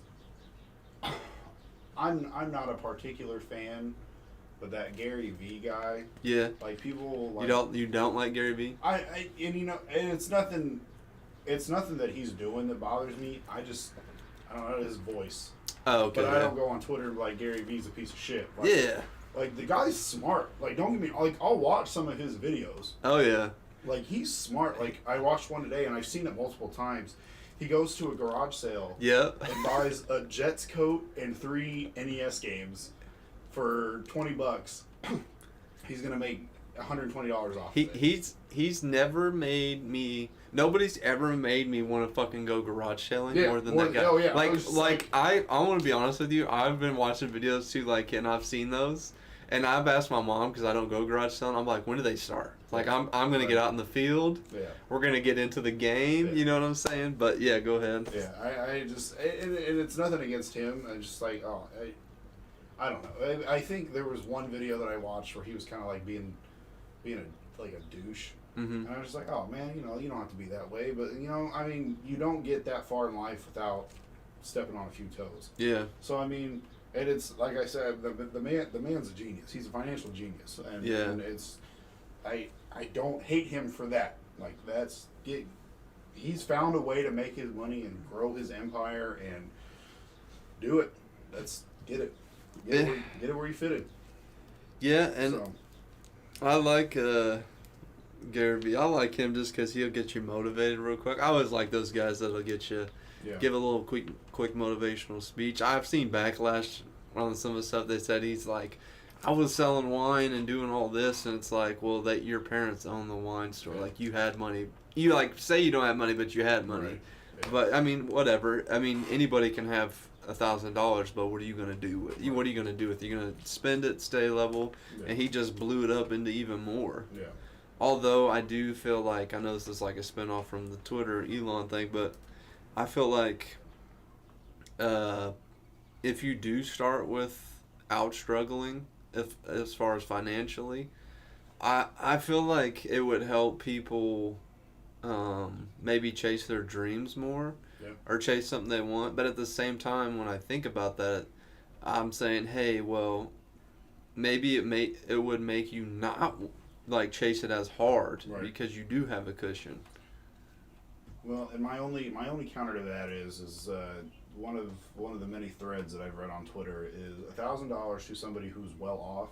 I'm not a particular fan, but that Gary V guy... Yeah. Like, people... Like, you don't like Gary V? And it's nothing... It's nothing that he's doing that bothers me. I don't know his voice. Oh, okay. But I don't go on Twitter like Gary V's a piece of shit. Like, yeah. Like, the guy's smart. Like, don't get me... Like, I'll watch some of his videos. Oh, yeah. Like, he's smart. Like, I watched one today, and I've seen it multiple times. He goes to a garage sale. Yep. And buys a Jets coat and 3 NES games for $20. He's going to make $120 off of it. He's never made me... Nobody's ever made me want to fucking go garage selling more than that guy. Oh, yeah. I want to be honest with you. I've been watching videos too, like, and I've seen those. And I've asked my mom, because I don't go garage selling, I'm like, when do they start? Like, I'm going to get out in the field. Yeah. We're going to get into the game. Yeah. You know what I'm saying? But, yeah, go ahead. Yeah, I just... And it's nothing against him. I'm just like, I don't know. I think there was one video that I watched where he was kind of like being a douche. Mm-hmm. And I was just like, oh, man, you don't have to be that way. But, I mean, you don't get that far in life without stepping on a few toes. Yeah. So, I mean... And it's like I said, the man's a genius. He's a financial genius, and it's I don't hate him for that. Like he's found a way to make his money and grow his empire and do it. Get it where you fit it. Yeah, and I like Gary Vee. I like him just because he'll get you motivated real quick. I always like those guys that'll get you. Yeah. Give a little quick motivational speech. I've seen backlash on some of the stuff they said. He's like, I was selling wine and doing all this, and it's like, well, that your parents own the wine store. Yeah. Like, you had money. You like say you don't have money, but you had money. Right. Yeah. But I mean, whatever. I mean, anybody can have $1,000, but what are you gonna do with it? What are you gonna do with it? You're gonna spend it, stay level, and he just blew it up into even more. Yeah. Although I do feel like, I know this is like a spinoff from the Twitter Elon thing, but I feel like if you do start without struggling, as far as financially, I feel like it would help people maybe chase their dreams more, or chase something they want. But at the same time, when I think about that, I'm saying, hey, well, maybe it would make you not like chase it as hard, because you do have a cushion. Well, and my only counter to that is one of the many threads that I've read on Twitter is $1,000 to somebody who's well off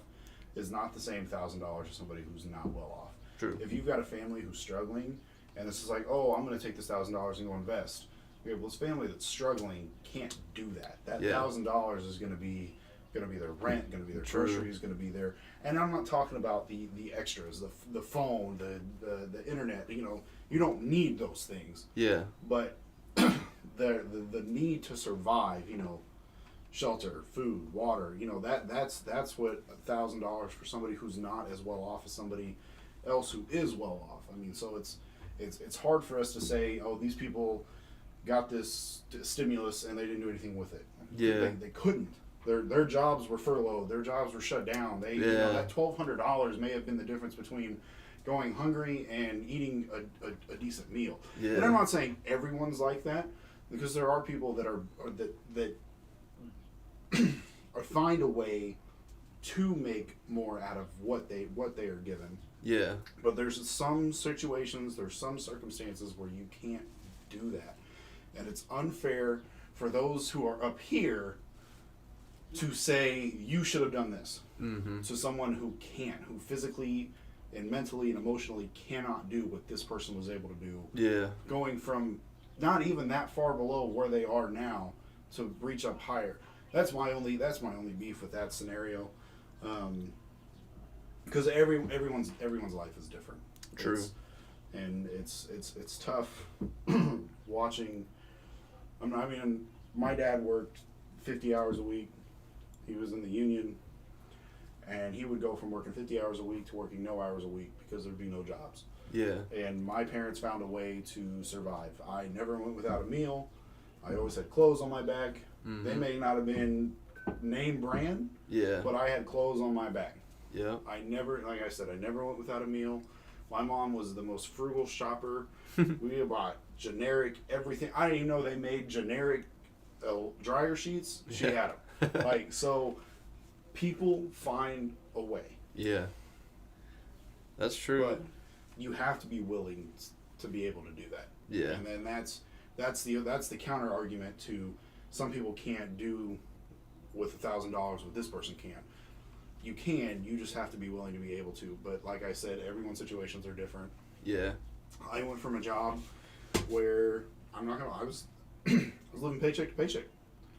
is not the same $1,000 to somebody who's not well off. True. If you've got a family who's struggling, and this is like, oh, I'm going to take this $1,000 and go invest. Okay, well, this family that's struggling can't do that. That $1,000 is going to be their rent, going to be their groceries, going to be their, and I'm not talking about the extras, the phone, the internet. You don't need those things. Yeah. But the need to survive, shelter, food, water, that's what $1,000 for somebody who's not as well off as somebody else who is well off. I mean, so it's hard for us to say, oh, these people got this stimulus and they didn't do anything with it. Yeah. They couldn't. Their jobs were furloughed. Their jobs were shut down. They, you know, that $1,200 may have been the difference between going hungry and eating a decent meal. Yeah. And I'm not saying everyone's like that, because there are people that that or find a way to make more out of what they are given. Yeah. But there's some situations, there's some circumstances where you can't do that. And it's unfair for those who are up here to say, you should have done this. Mm-hmm. To someone who can't, who physically and mentally and emotionally cannot do what this person was able to do. Yeah. Going from not even that far below where they are now to reach up higher. That's my only beef with that scenario. Because everyone's life is different. True. It's tough watching. I mean, my dad worked 50 hours a week. He was in the union, and he would go from working 50 hours a week to working no hours a week because there'd be no jobs. Yeah. And my parents found a way to survive. I never went without a meal. I always had clothes on my back. Mm-hmm. They may not have been name brand, yeah, but I had clothes on my back. Yeah. I never went without a meal. My mom was the most frugal shopper. We bought generic everything. I didn't even know they made generic dryer sheets. She had them. Like, so people find a way. Yeah. That's true. But you have to be willing to be able to do that. Yeah. And then that's the counter argument to some people can't do with $1,000 what this person can. You can, you just have to be willing to be able to. But like I said, everyone's situations are different. Yeah. I went from a job where I was living paycheck to paycheck.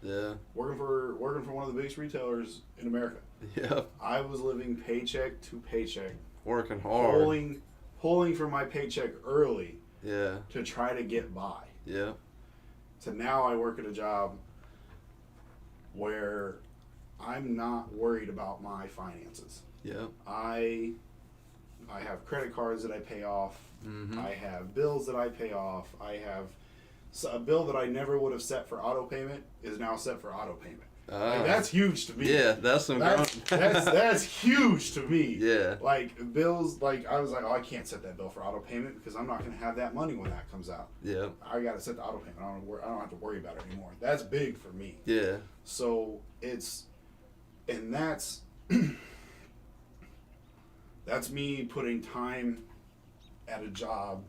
Yeah. Working for one of the biggest retailers in America. Yeah. I was living paycheck to paycheck. Working hard. Pulling for my paycheck early. Yeah. To try to get by. Yeah. So now I work at a job where I'm not worried about my finances. Yeah. I have credit cards that I pay off. Mm-hmm. I have bills that I pay off. I have a bill that I never would have set for auto payment is now set for auto payment. Like, that's huge to me. Yeah, that's huge to me. Yeah. Like bills, like I was like, oh, I can't set that bill for auto payment because I'm not going to have that money when that comes out. Yeah. I got to set the auto payment. I don't have to worry about it anymore. That's big for me. Yeah. So that's that's me putting time at a job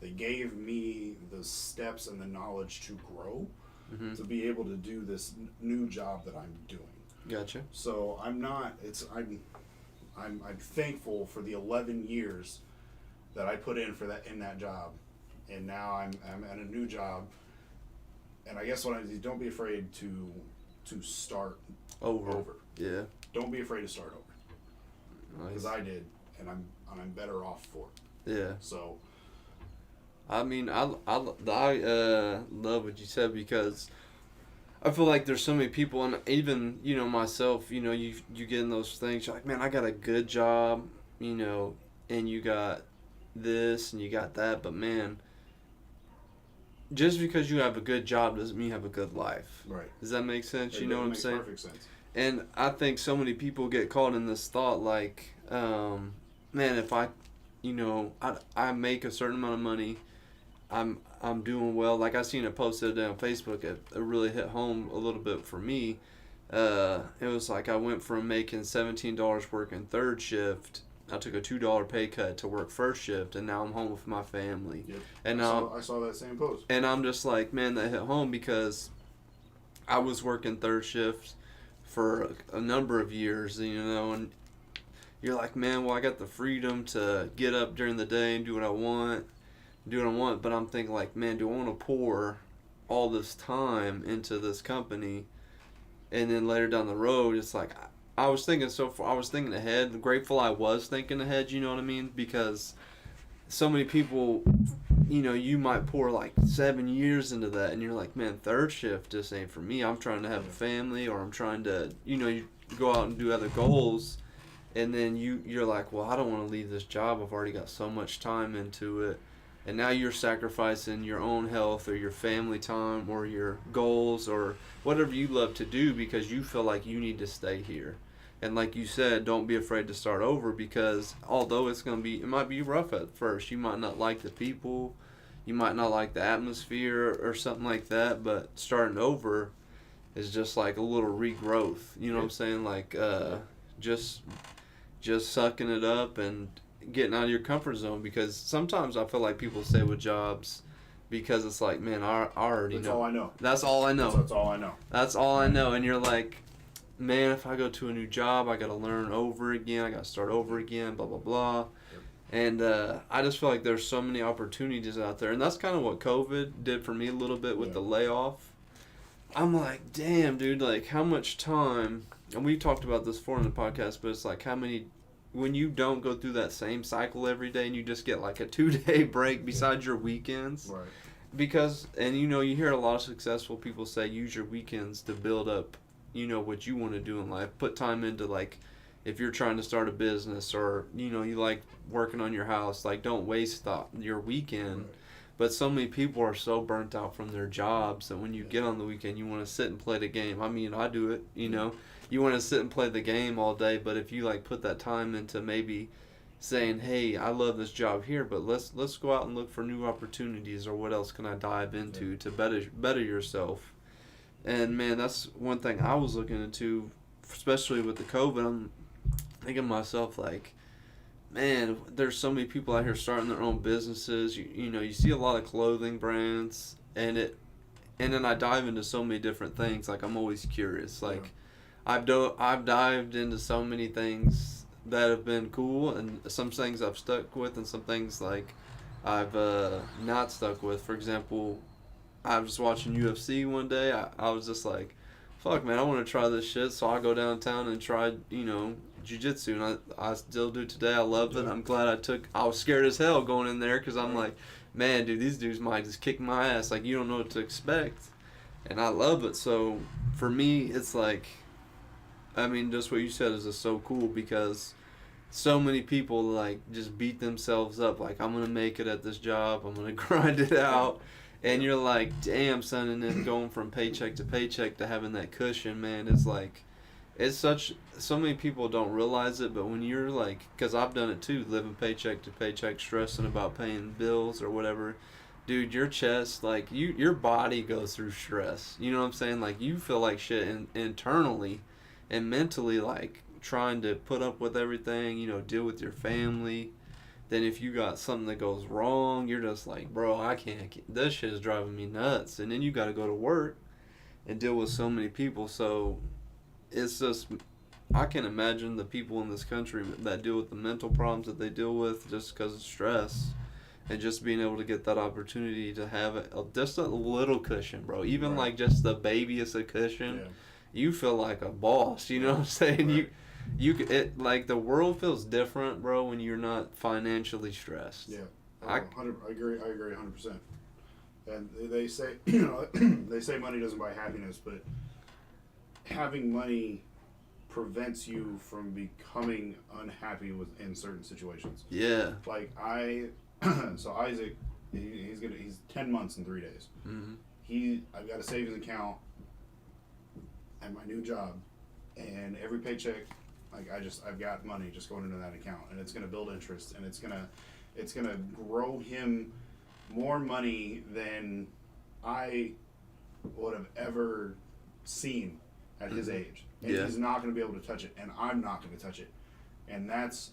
that gave me the steps and the knowledge to grow. Mm-hmm. To be able to do this new job that I'm doing. Gotcha. So I'm thankful for the 11 years that I put in that job, and now I'm at a new job. And I guess what I do, don't be afraid to start over. Yeah. Don't be afraid to start over. Because I did, and I'm better off for it. Yeah. So. I mean, I love what you said, because I feel like there's so many people, and even, myself, you get in those things, you're like, man, I got a good job, and you got this and you got that, but man, just because you have a good job doesn't mean you have a good life. Right. Does that make sense? You know what I'm saying? Perfect sense. And I think so many people get caught in this thought, like, man, if I make a certain amount of money, I'm doing well. Like I seen a post the other day on Facebook, it really hit home a little bit for me. It was like I went from making $17 working third shift. I took a $2 pay cut to work first shift, and now I'm home with my family. Yep. And I saw that same post. And I'm just like, man, that hit home, because I was working third shift for a number of years, and you're like, man, well, I got the freedom to get up during the day and do what I want. But I'm thinking, like, man, do I want to pour all this time into this company, and then later down the road, it's like, I was thinking ahead. Grateful I was thinking ahead, you know what I mean? Because so many people, you might pour like 7 years into that, and you're like, man, third shift just ain't for me. I'm trying to have a family, or I'm trying to, you go out and do other goals, and then you're like, well, I don't want to leave this job. I've already got so much time into it. and now you're sacrificing your own health or your family time or your goals or whatever you love to do because you feel like you need to stay here. And like you said, don't be afraid to start over because although it might be rough at first. You might not like the people, you might not like the atmosphere or something like that, but starting over is just like a little regrowth. You know what I'm saying? Like just sucking it up and getting out of your comfort zone, because sometimes I feel like people stay with jobs because it's like, man, I already That's know. all I know. That's all I know. That's all I know. That's all I know. And you're like, man, if I go to a new job, I got to learn over again. I got to start over again, blah, blah, blah. Yep. And I just feel like there's so many opportunities out there. And that's kind of what COVID did for me a little bit with the layoff. I'm like, damn, dude, like how much time, and we talked about this before in the podcast, but it's like how many, when you don't go through that same cycle every day and you just get like a 2-day break besides your weekends. Right. Because, and you know, you hear a lot of successful people say use your weekends to build up, you know, what you want to do in life. Put time into, like, if you're trying to start a business or, you know, you like working on your house, like, don't waste your weekend. Right. But so many people are so burnt out from their jobs that when you get on the weekend, you want to sit and play the game. I mean, I do it, you know. You want to sit and play the game all day, but if you, like, put that time into maybe saying, hey, I love this job here, but let's go out and look for new opportunities, or what else can I dive into to better yourself. And, man, that's one thing I was looking into, especially with the COVID. I'm thinking to myself, like, man, there's so many people out here starting their own businesses. You know, you see a lot of clothing brands, and then I dive into so many different things. Like, I'm always curious. Like, I've dived into so many things that have been cool, and some things I've stuck with, and some things like I've not stuck with. For example, I was watching UFC one day. I was just like, fuck, man, I want to try this shit. So I go downtown and try, you know, jiu-jitsu, and I still do today. I love it. I'm glad I was scared as hell going in there because I'm like, man, dude, these dudes might just kick my ass. Like, you don't know what to expect. And I love it. So for me, it's like, I mean, just what you said is just so cool, because so many people, like, just beat themselves up. Like, I'm going to make it at this job. I'm going to grind it out. And you're like, damn, son, and then going from paycheck to paycheck to having that cushion, man, it's like, so many people don't realize it, but when you're like, because I've done it too, living paycheck to paycheck, stressing about paying bills or whatever, dude, your chest, like, your body goes through stress. You know what I'm saying? Like, you feel like shit internally and mentally, like, trying to put up with everything, you know, deal with your family. Then if you got something that goes wrong, you're just like, bro, I can't, this shit is driving me nuts. And then you got to go to work and deal with so many people. So it's just, I can imagine the people in this country that deal with the mental problems that they deal with just because of stress, and just being able to get that opportunity to have just a little cushion, bro. Even like just the babyest of cushion, you feel like a boss. You know what I'm saying? Right. Like, the world feels different, bro, when you're not financially stressed. Yeah, I agree 100%. And they say, you know, they say money doesn't buy happiness, but having money prevents you from becoming unhappy in certain situations. Yeah. Like so Isaac, he's 10 months in 3 days. Mm-hmm. I've got a savings account at my new job, and every paycheck, like, I've got money just going into that account, and it's gonna build interest, and it's gonna grow him more money than I would have ever seen at his age. And he's not going to be able to touch it, and I'm not going to touch it. And that's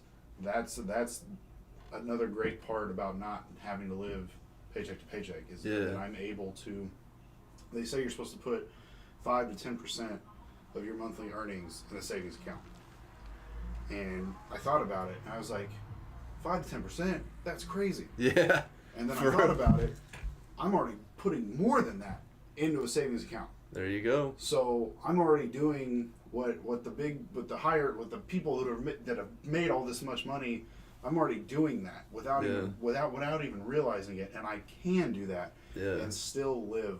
another great part about not having to live paycheck to paycheck, is that I'm able to, they say you're supposed to put 5 to 10% of your monthly earnings in a savings account. And I thought about it, and I was like, 5 to 10%? That's crazy. Yeah. And then I thought about it, I'm already putting more than that into a savings account. There you go. So I'm already doing what the people that have made all this much money, I'm already doing that without even realizing it, and I can do that and still live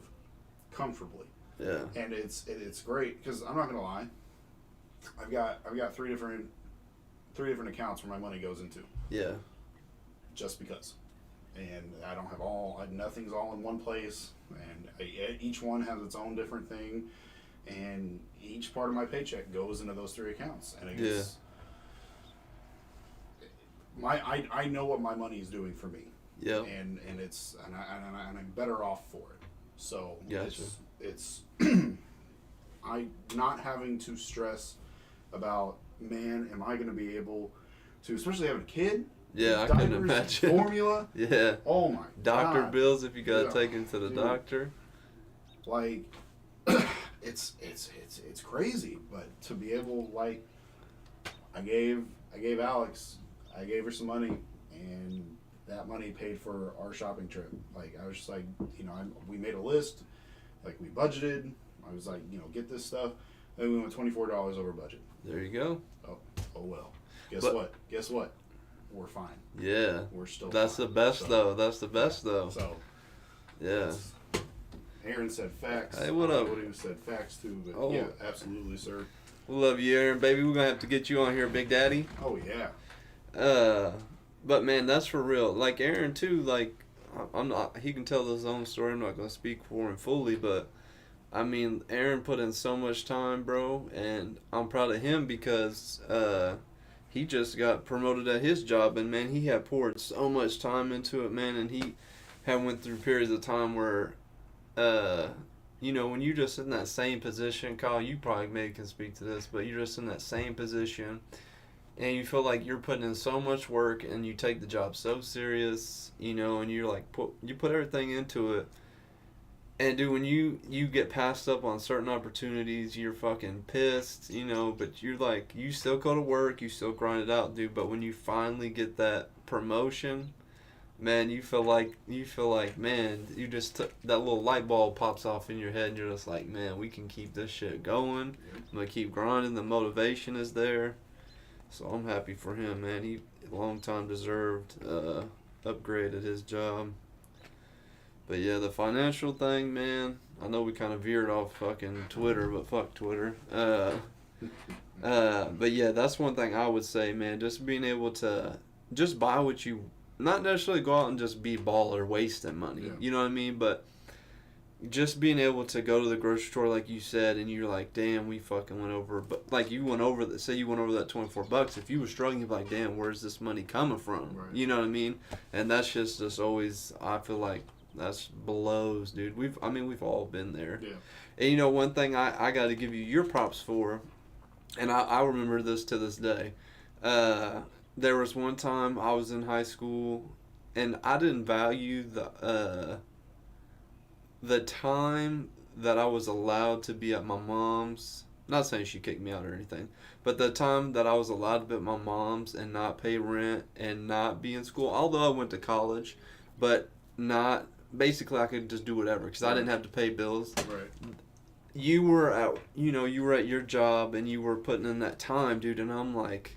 comfortably. Yeah. And it's great, because I'm not gonna lie, I've got three different accounts where my money goes into. Yeah. Just because. and I don't have nothing's all in one place, and each one has its own different thing, and each part of my paycheck goes into those 3 accounts, and it's I know what my money is doing for me. Yeah. And I'm better off for it. So Gotcha. it's I not having to stress about, man, am I going to be able to, especially having a kid. Yeah, I diapers, couldn't imagine. Formula. Yeah. Oh my Doctor God. bills if you got to take him to the doctor. Like, it's crazy, but to be able, like, I gave Alex, I gave her some money, and that money paid for our shopping trip. Like, I was just like, we made a list, like, we budgeted. I was like, get this stuff. Then we went $24 over budget. There you go. Oh well. Guess what? We're fine. Yeah. We're still That's fine. the best, though. That's the best, though. So, yeah. Aaron said facts. Hey, what up? I would have said facts, too, but Oh. yeah, absolutely, sir. We love you, Aaron, baby. We're going to have to get you on here, Big Daddy. Oh, yeah. But, man, that's for real. Like, Aaron, too, like, I'm not, he can tell his own story. I'm not going to speak for him fully, but, I mean, Aaron put in so much time, bro, and I'm proud of him because, he just got promoted at his job, and, man, he had poured so much time into it, man, and he had went through periods of time where, when you're just in that same position, Kyle, you probably maybe can speak to this, but you're just in that same position, and you feel like you're putting in so much work, and you take the job so serious, and you're like, you put everything into it, and dude, when you get passed up on certain opportunities, you're fucking pissed, but you're like, you still go to work, you still grind it out, dude, but when you finally get that promotion, man, you feel like, man, you just that little light bulb pops off in your head, and you're just like, man, we can keep this shit going. I'm gonna keep grinding. The motivation is there, so I'm happy for him, man. He long time deserved upgrade at his job. But yeah, the financial thing, man. I know we kind of veered off fucking Twitter, but fuck Twitter. But yeah, that's one thing I would say, man. Just being able to just buy what you. Not necessarily go out and just be baller wasting money. Yeah. You know what I mean? But just being able to go to the grocery store like you said, and you're like, damn, we fucking went over. But like you went over say you went over that $24. If you were struggling, you'd be like, damn, where's this money coming from? Right. You know what I mean? And that's just always, I feel like that's blows, dude. We've all been there. Yeah. And one thing I got to give you your props for, and I remember this to this day. There was one time I was in high school, and I didn't value the time that I was allowed to be at my mom's. Not saying she kicked me out or anything, but the time that I was allowed to be at my mom's and not pay rent and not be in school. Although I went to college, but not basically I could just do whatever because I didn't have to pay bills. Right. You were at your job and you were putting in that time, dude, and I'm like,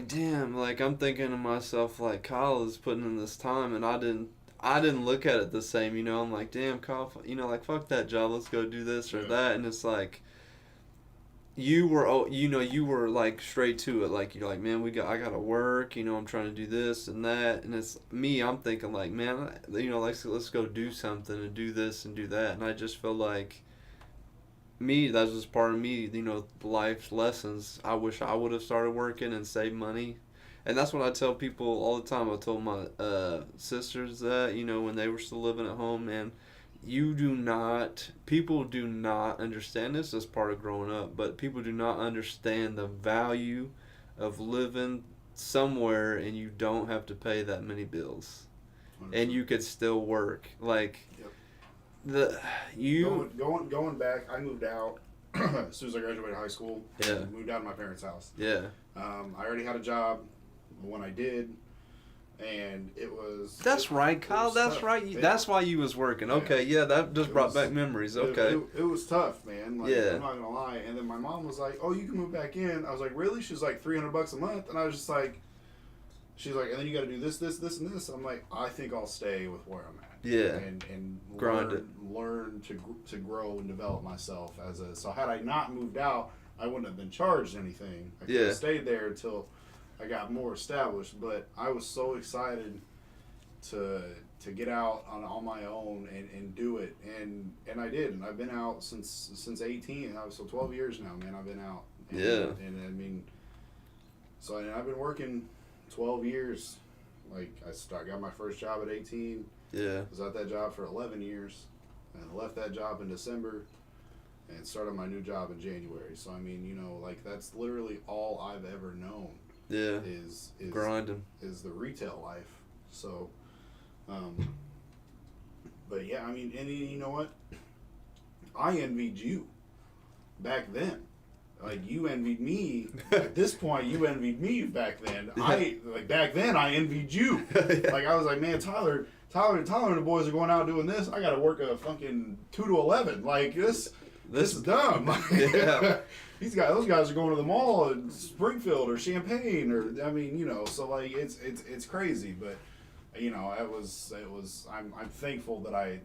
damn, like I'm thinking to myself, like Kyle is putting in this time, and I didn't look at it the same, I'm like, damn, Kyle, like fuck that job, let's go do this or that, and it's like, you were like straight to it, like you're like, man, I gotta work, I'm trying to do this and that, and it's me, I'm thinking like, man, let's go do something and do this and do that, and I just feel like. That was just part of me, life's lessons. I wish I would have started working and saved money. And that's what I tell people all the time. I told my sisters that, when they were still living at home, man, people do not understand this as part of growing up, but people do not understand the value of living somewhere and you don't have to pay that many bills. 100%. And you could still work. Like, yep. Going back, I moved out as soon as I graduated high school. Yeah. Moved out of my parents' house. Yeah. I already had a job when I did, and it was. That's right, Kyle. That's tough. Right. That's why you was working. Okay. Yeah. That just brought back memories. Okay. It was tough, man. Like, yeah. I'm not gonna lie. And then my mom was like, "Oh, you can move back in." I was like, "Really?" She's like, $300 a month, and I was just like, she's like, "And then you got to do this, this, this, and this." I'm like, "I think I'll stay with where I'm at." Yeah. And learn to grow and develop myself so had I not moved out, I wouldn't have been charged anything. I could have stayed there until I got more established, but I was so excited to get out on my own and do it, and I did, and I've been out since 18. So 12 years now, man. I've been out. And I mean, so and I've been working 12 years. Like I got my first job at 18. Yeah. Was at that job for 11 years, and left that job in December, and started my new job in January. So I mean, you know, like that's literally all I've ever known. Yeah. Is grinding. Is the retail life. So, but yeah, I mean, and you know what? I envied you back then. Like you envied me. At this point, you envied me back then. Back then I envied you. Like I was like, man, Tyler and the boys are going out doing this. I got to work a fucking 2 to 11. Like this is dumb. Yeah. Those guys are going to the mall in Springfield or Champaign, or I mean, you know, so like it's crazy, but you know, it was I'm thankful that I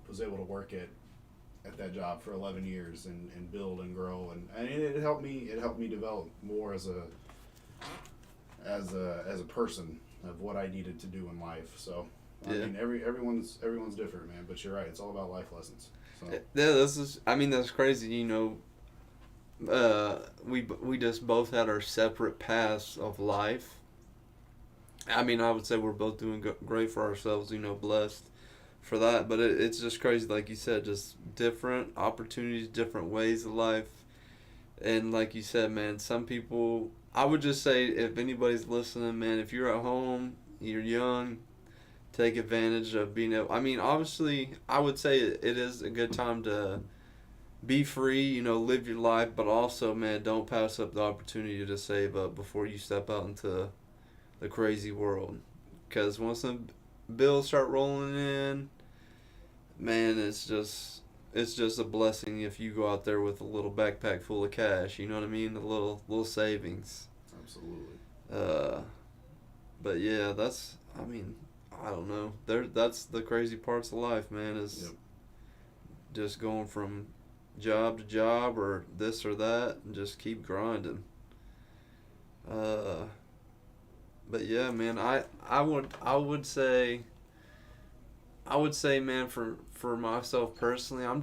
was able to work at that job for 11 years and build and grow, and it helped me develop more as a person of what I needed to do in life. So I mean, everyone's different, man, but you're right, it's all about life lessons. So Yeah, that's crazy, you know. We just both had our separate paths of life. I mean, I would say we're both doing great for ourselves, you know, blessed for that. But it's just crazy, like you said, just different opportunities, different ways of life. And like you said, man, some people, I would just say, if anybody's listening, man, if you're at home, you're young, take advantage of being able, I mean, obviously, I would say it is a good time to be free, you know, live your life, but also, man, don't pass up the opportunity to save up before you step out into the crazy world. Because once the bills start rolling in, man, it's just a blessing if you go out there with a little backpack full of cash, you know what I mean? A little savings. Absolutely. But yeah, I don't know. That's the crazy parts of life, man, is just going from job to job or this or that and just keep grinding. But yeah, man, I would say, man, for myself personally, I'm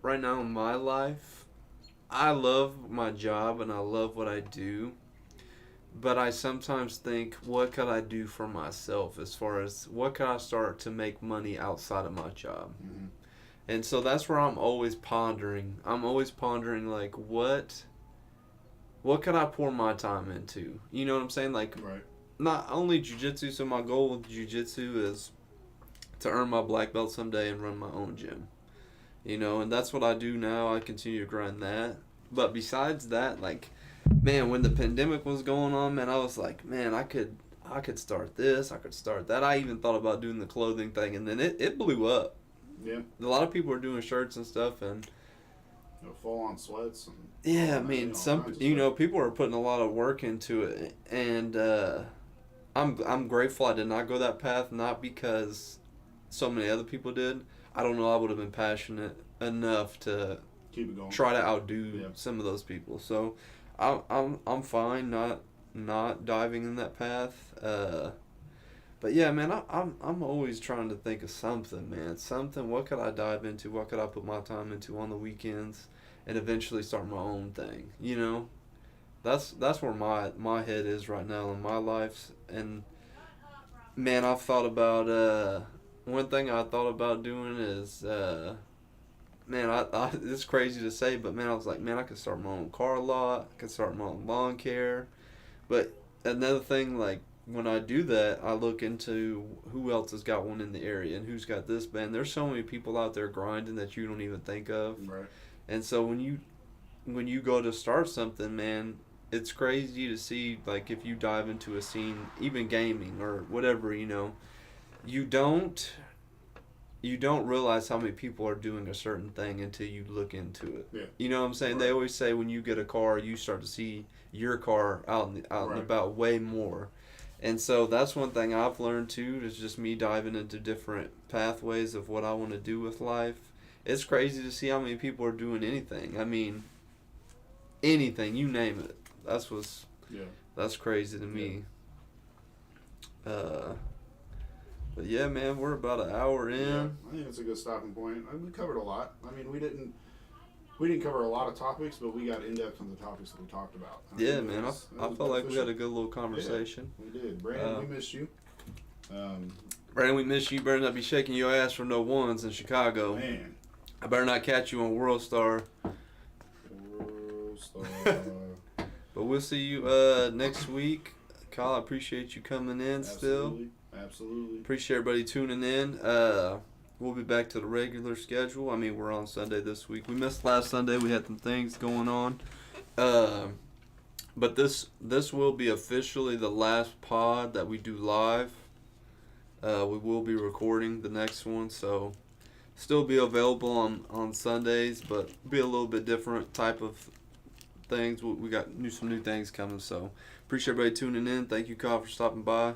right now in my life, I love my job and I love what I do, but I sometimes think, what could I do for myself as far as what could I start to make money outside of my job? Mm-hmm. And so that's where I'm always pondering. Like, what can I pour my time into? You know what I'm saying? Like, right. Not only jiu-jitsu, so my goal with jiu-jitsu is to earn my black belt someday and run my own gym. You know, and that's what I do now. I continue to grind that. But besides that, like, man, when the pandemic was going on, man, I was like, man, I could start this, I could start that. I even thought about doing the clothing thing, and then it blew up. Yeah. A lot of people are doing shirts and stuff, and full on sweats. And yeah, I mean, people are putting a lot of work into it, and I'm grateful I did not go that path. Not because so many other people did. I don't know. I would have been passionate enough to keep it going. Try to outdo some of those people. So I'm fine not diving in that path. But yeah, man, I'm always trying to think of something, man. Something. What could I dive into? What could I put my time into on the weekends, and eventually start my own thing? You know, that's where my head is right now in my life. And man, I've thought about one thing I thought about doing is man, I it's crazy to say, but man, I was like, man, I could start my own car lot. I could start my own lawn care. But another thing, like, when I do that, I look into who else has got one in the area and who's got this band. There's so many people out there grinding that you don't even think of. Right. And so when you go to start something, man, it's crazy to see, like, if you dive into a scene, even gaming or whatever, you know, you don't realize how many people are doing a certain thing until you look into it. Yeah. You know what I'm saying? Right. They always say when you get a car, you start to see your car out and about way more. And so that's one thing I've learned too, is just me diving into different pathways of what I want to do with life. It's crazy to see how many people are doing anything. I mean, anything, you name it. That's crazy to me. But yeah, man, we're about an hour in. Yeah, I think it's a good stopping point. We covered a lot. I mean, we didn't cover a lot of topics, but we got in depth on the topics that we talked about. Yeah, man, I felt like we had a good little conversation. Yeah, we did. Brandan, we missed you. Brandon, we miss you. Better not be shaking your ass for no ones in Chicago. Man. I better not catch you on World Star. World Star. But we'll see you next week. Kyle, I appreciate you coming in still. Absolutely. Appreciate everybody tuning in. We'll be back to the regular schedule. I mean, we're on Sunday this week. We missed last Sunday. We had some things going on. But this will be officially the last pod that we do live. We will be recording the next one, so still be available on Sundays, but be a little bit different type of things. We got some new things coming, so appreciate everybody tuning in. Thank you, Kyle, for stopping by.